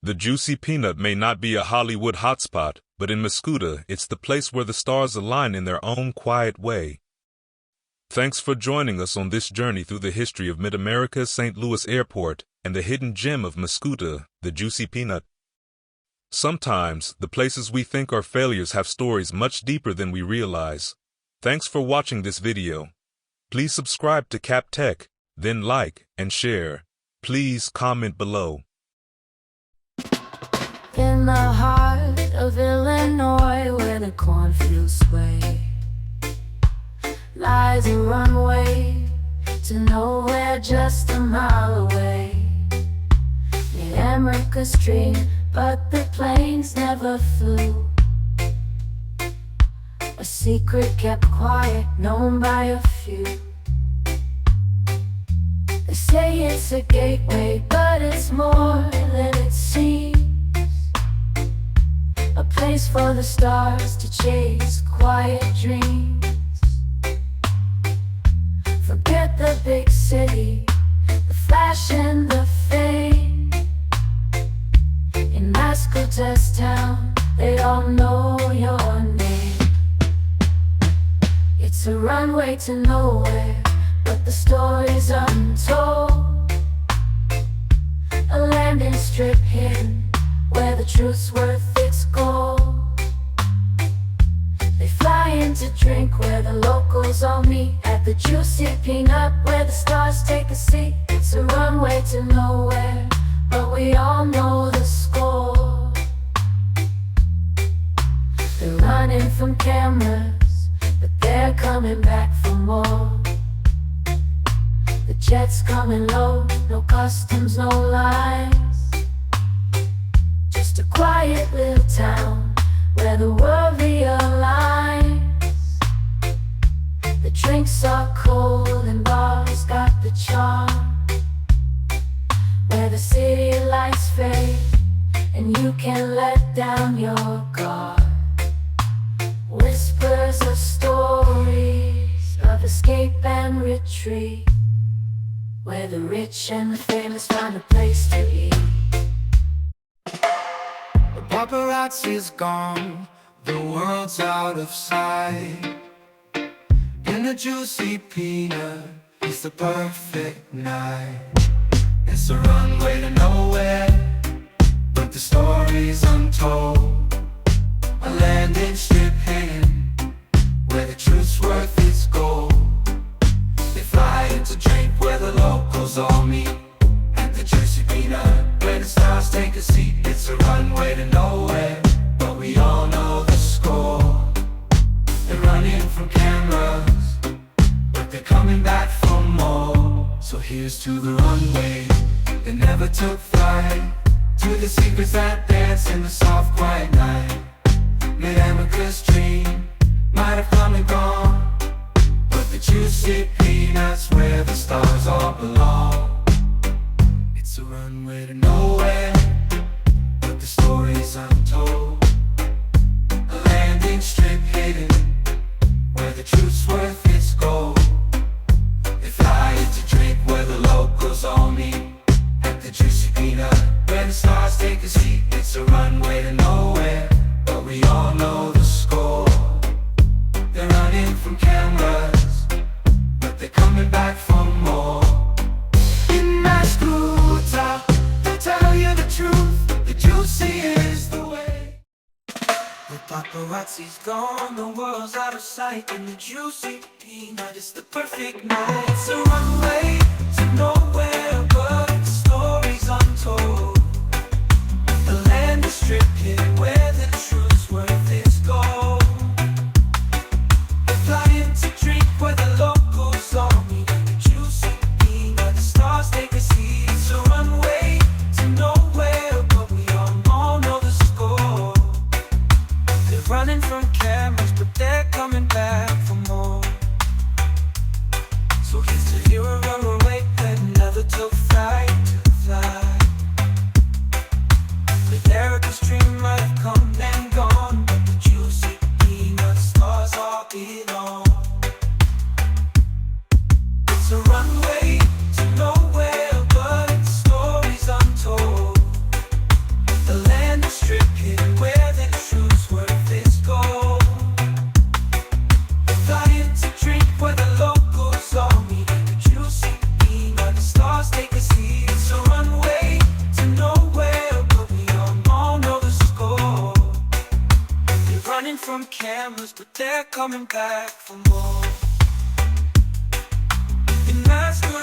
Speaker 1: The Juicy Peanut may not be a Hollywood hotspot, but in Mascoutah, it's the place where the stars align in their own quiet way. Thanks for joining us on this journey through the history of Mid-America's St. Louis Airport and the hidden gem of Mascoutah, the Juicy Peanut. Sometimes, the places we think are failures have stories much deeper than we realize. Thanks for watching this video. Please subscribe to Cap Tech, then like and share. Please comment below.
Speaker 5: In the heart of Illinois, where the cornfields sway, lies a runway to nowhere just a mile away. Mid-America's dream, but the planes never flew. A secret kept quiet, known by a few. They say it's a gateway, but it's more than it seems. A place for the the stars to chase quiet dreams. Forget the big city, the flash and the fame. In my school test town, they all know your name. It's a runway to nowhere, but the story's untold. A landing strip hidden, where the truth's worth its gold. They fly in to drink where the locals all meet. At the juicy peanut where the stars take a seat. It's a runway to nowhere, but we all know the score. They're running from cameras, but they're coming back for more. The jet's coming low, no customs, no lines. Just a quiet little town where the world realigns. The drinks are cold and bars got the charm, where the city lights fade and you can let down your guard. Whispers of stories of escape and retreat, where the rich and the famous find a place to eat.
Speaker 2: The paparazzi's gone, the world's out of sight. In a juicy peanut, it's the perfect night. It's a runway to nowhere, but the story's untold. A landing strip hidden, where the truth's worth its gold. They fly in to drink where the locals all meet. At the juicy peanut, where the stars take a seat. It's a runway to nowhere, but we all know the score. They're running from cameras, but they're coming back for more. So here's to the runway that never took flight, to the secrets that dance in the soft quiet night. Mid-America's dream might have come and gone, but the juicy peanuts where the stars all belong. It's a runway to nowhere, but the story's untold. A landing strip hidden, where the truth's worth its gold. They fly in to drink where the locals all meet. At the juicy peanut, where the stars take a seat. It's a runway to nowhere, but we all know the score. They're running from cameras, but they're coming back for more. In my scooter, they'll tell you the truth, the juicy is the way. The paparazzi's gone, the world's out of sight. And the juicy peanut is the perfect night. It's a runway to nowhere, but the story's untold. The land is stripped hidden, where the truth's worth its gold. They fly in to drink where the locals all meet. The juicy peanut, the stars take a seat. It's a runway to nowhere, but we all know the score. They're running from cameras, but they're coming back for more. So here's to hear a runaway that never took flight to fly. America's dream might have come and gone, but the juicy peanut stars all belong. It's a runway to nowhere, but its story's untold. The land is stripped hidden, where the truth's worth its gold. Flying to drink where the locals all meet. The juicy peanut, the stars take a seat. It's a runway to nowhere, but we all know the score. They're running from cameras, but they're coming back for more. And that's good.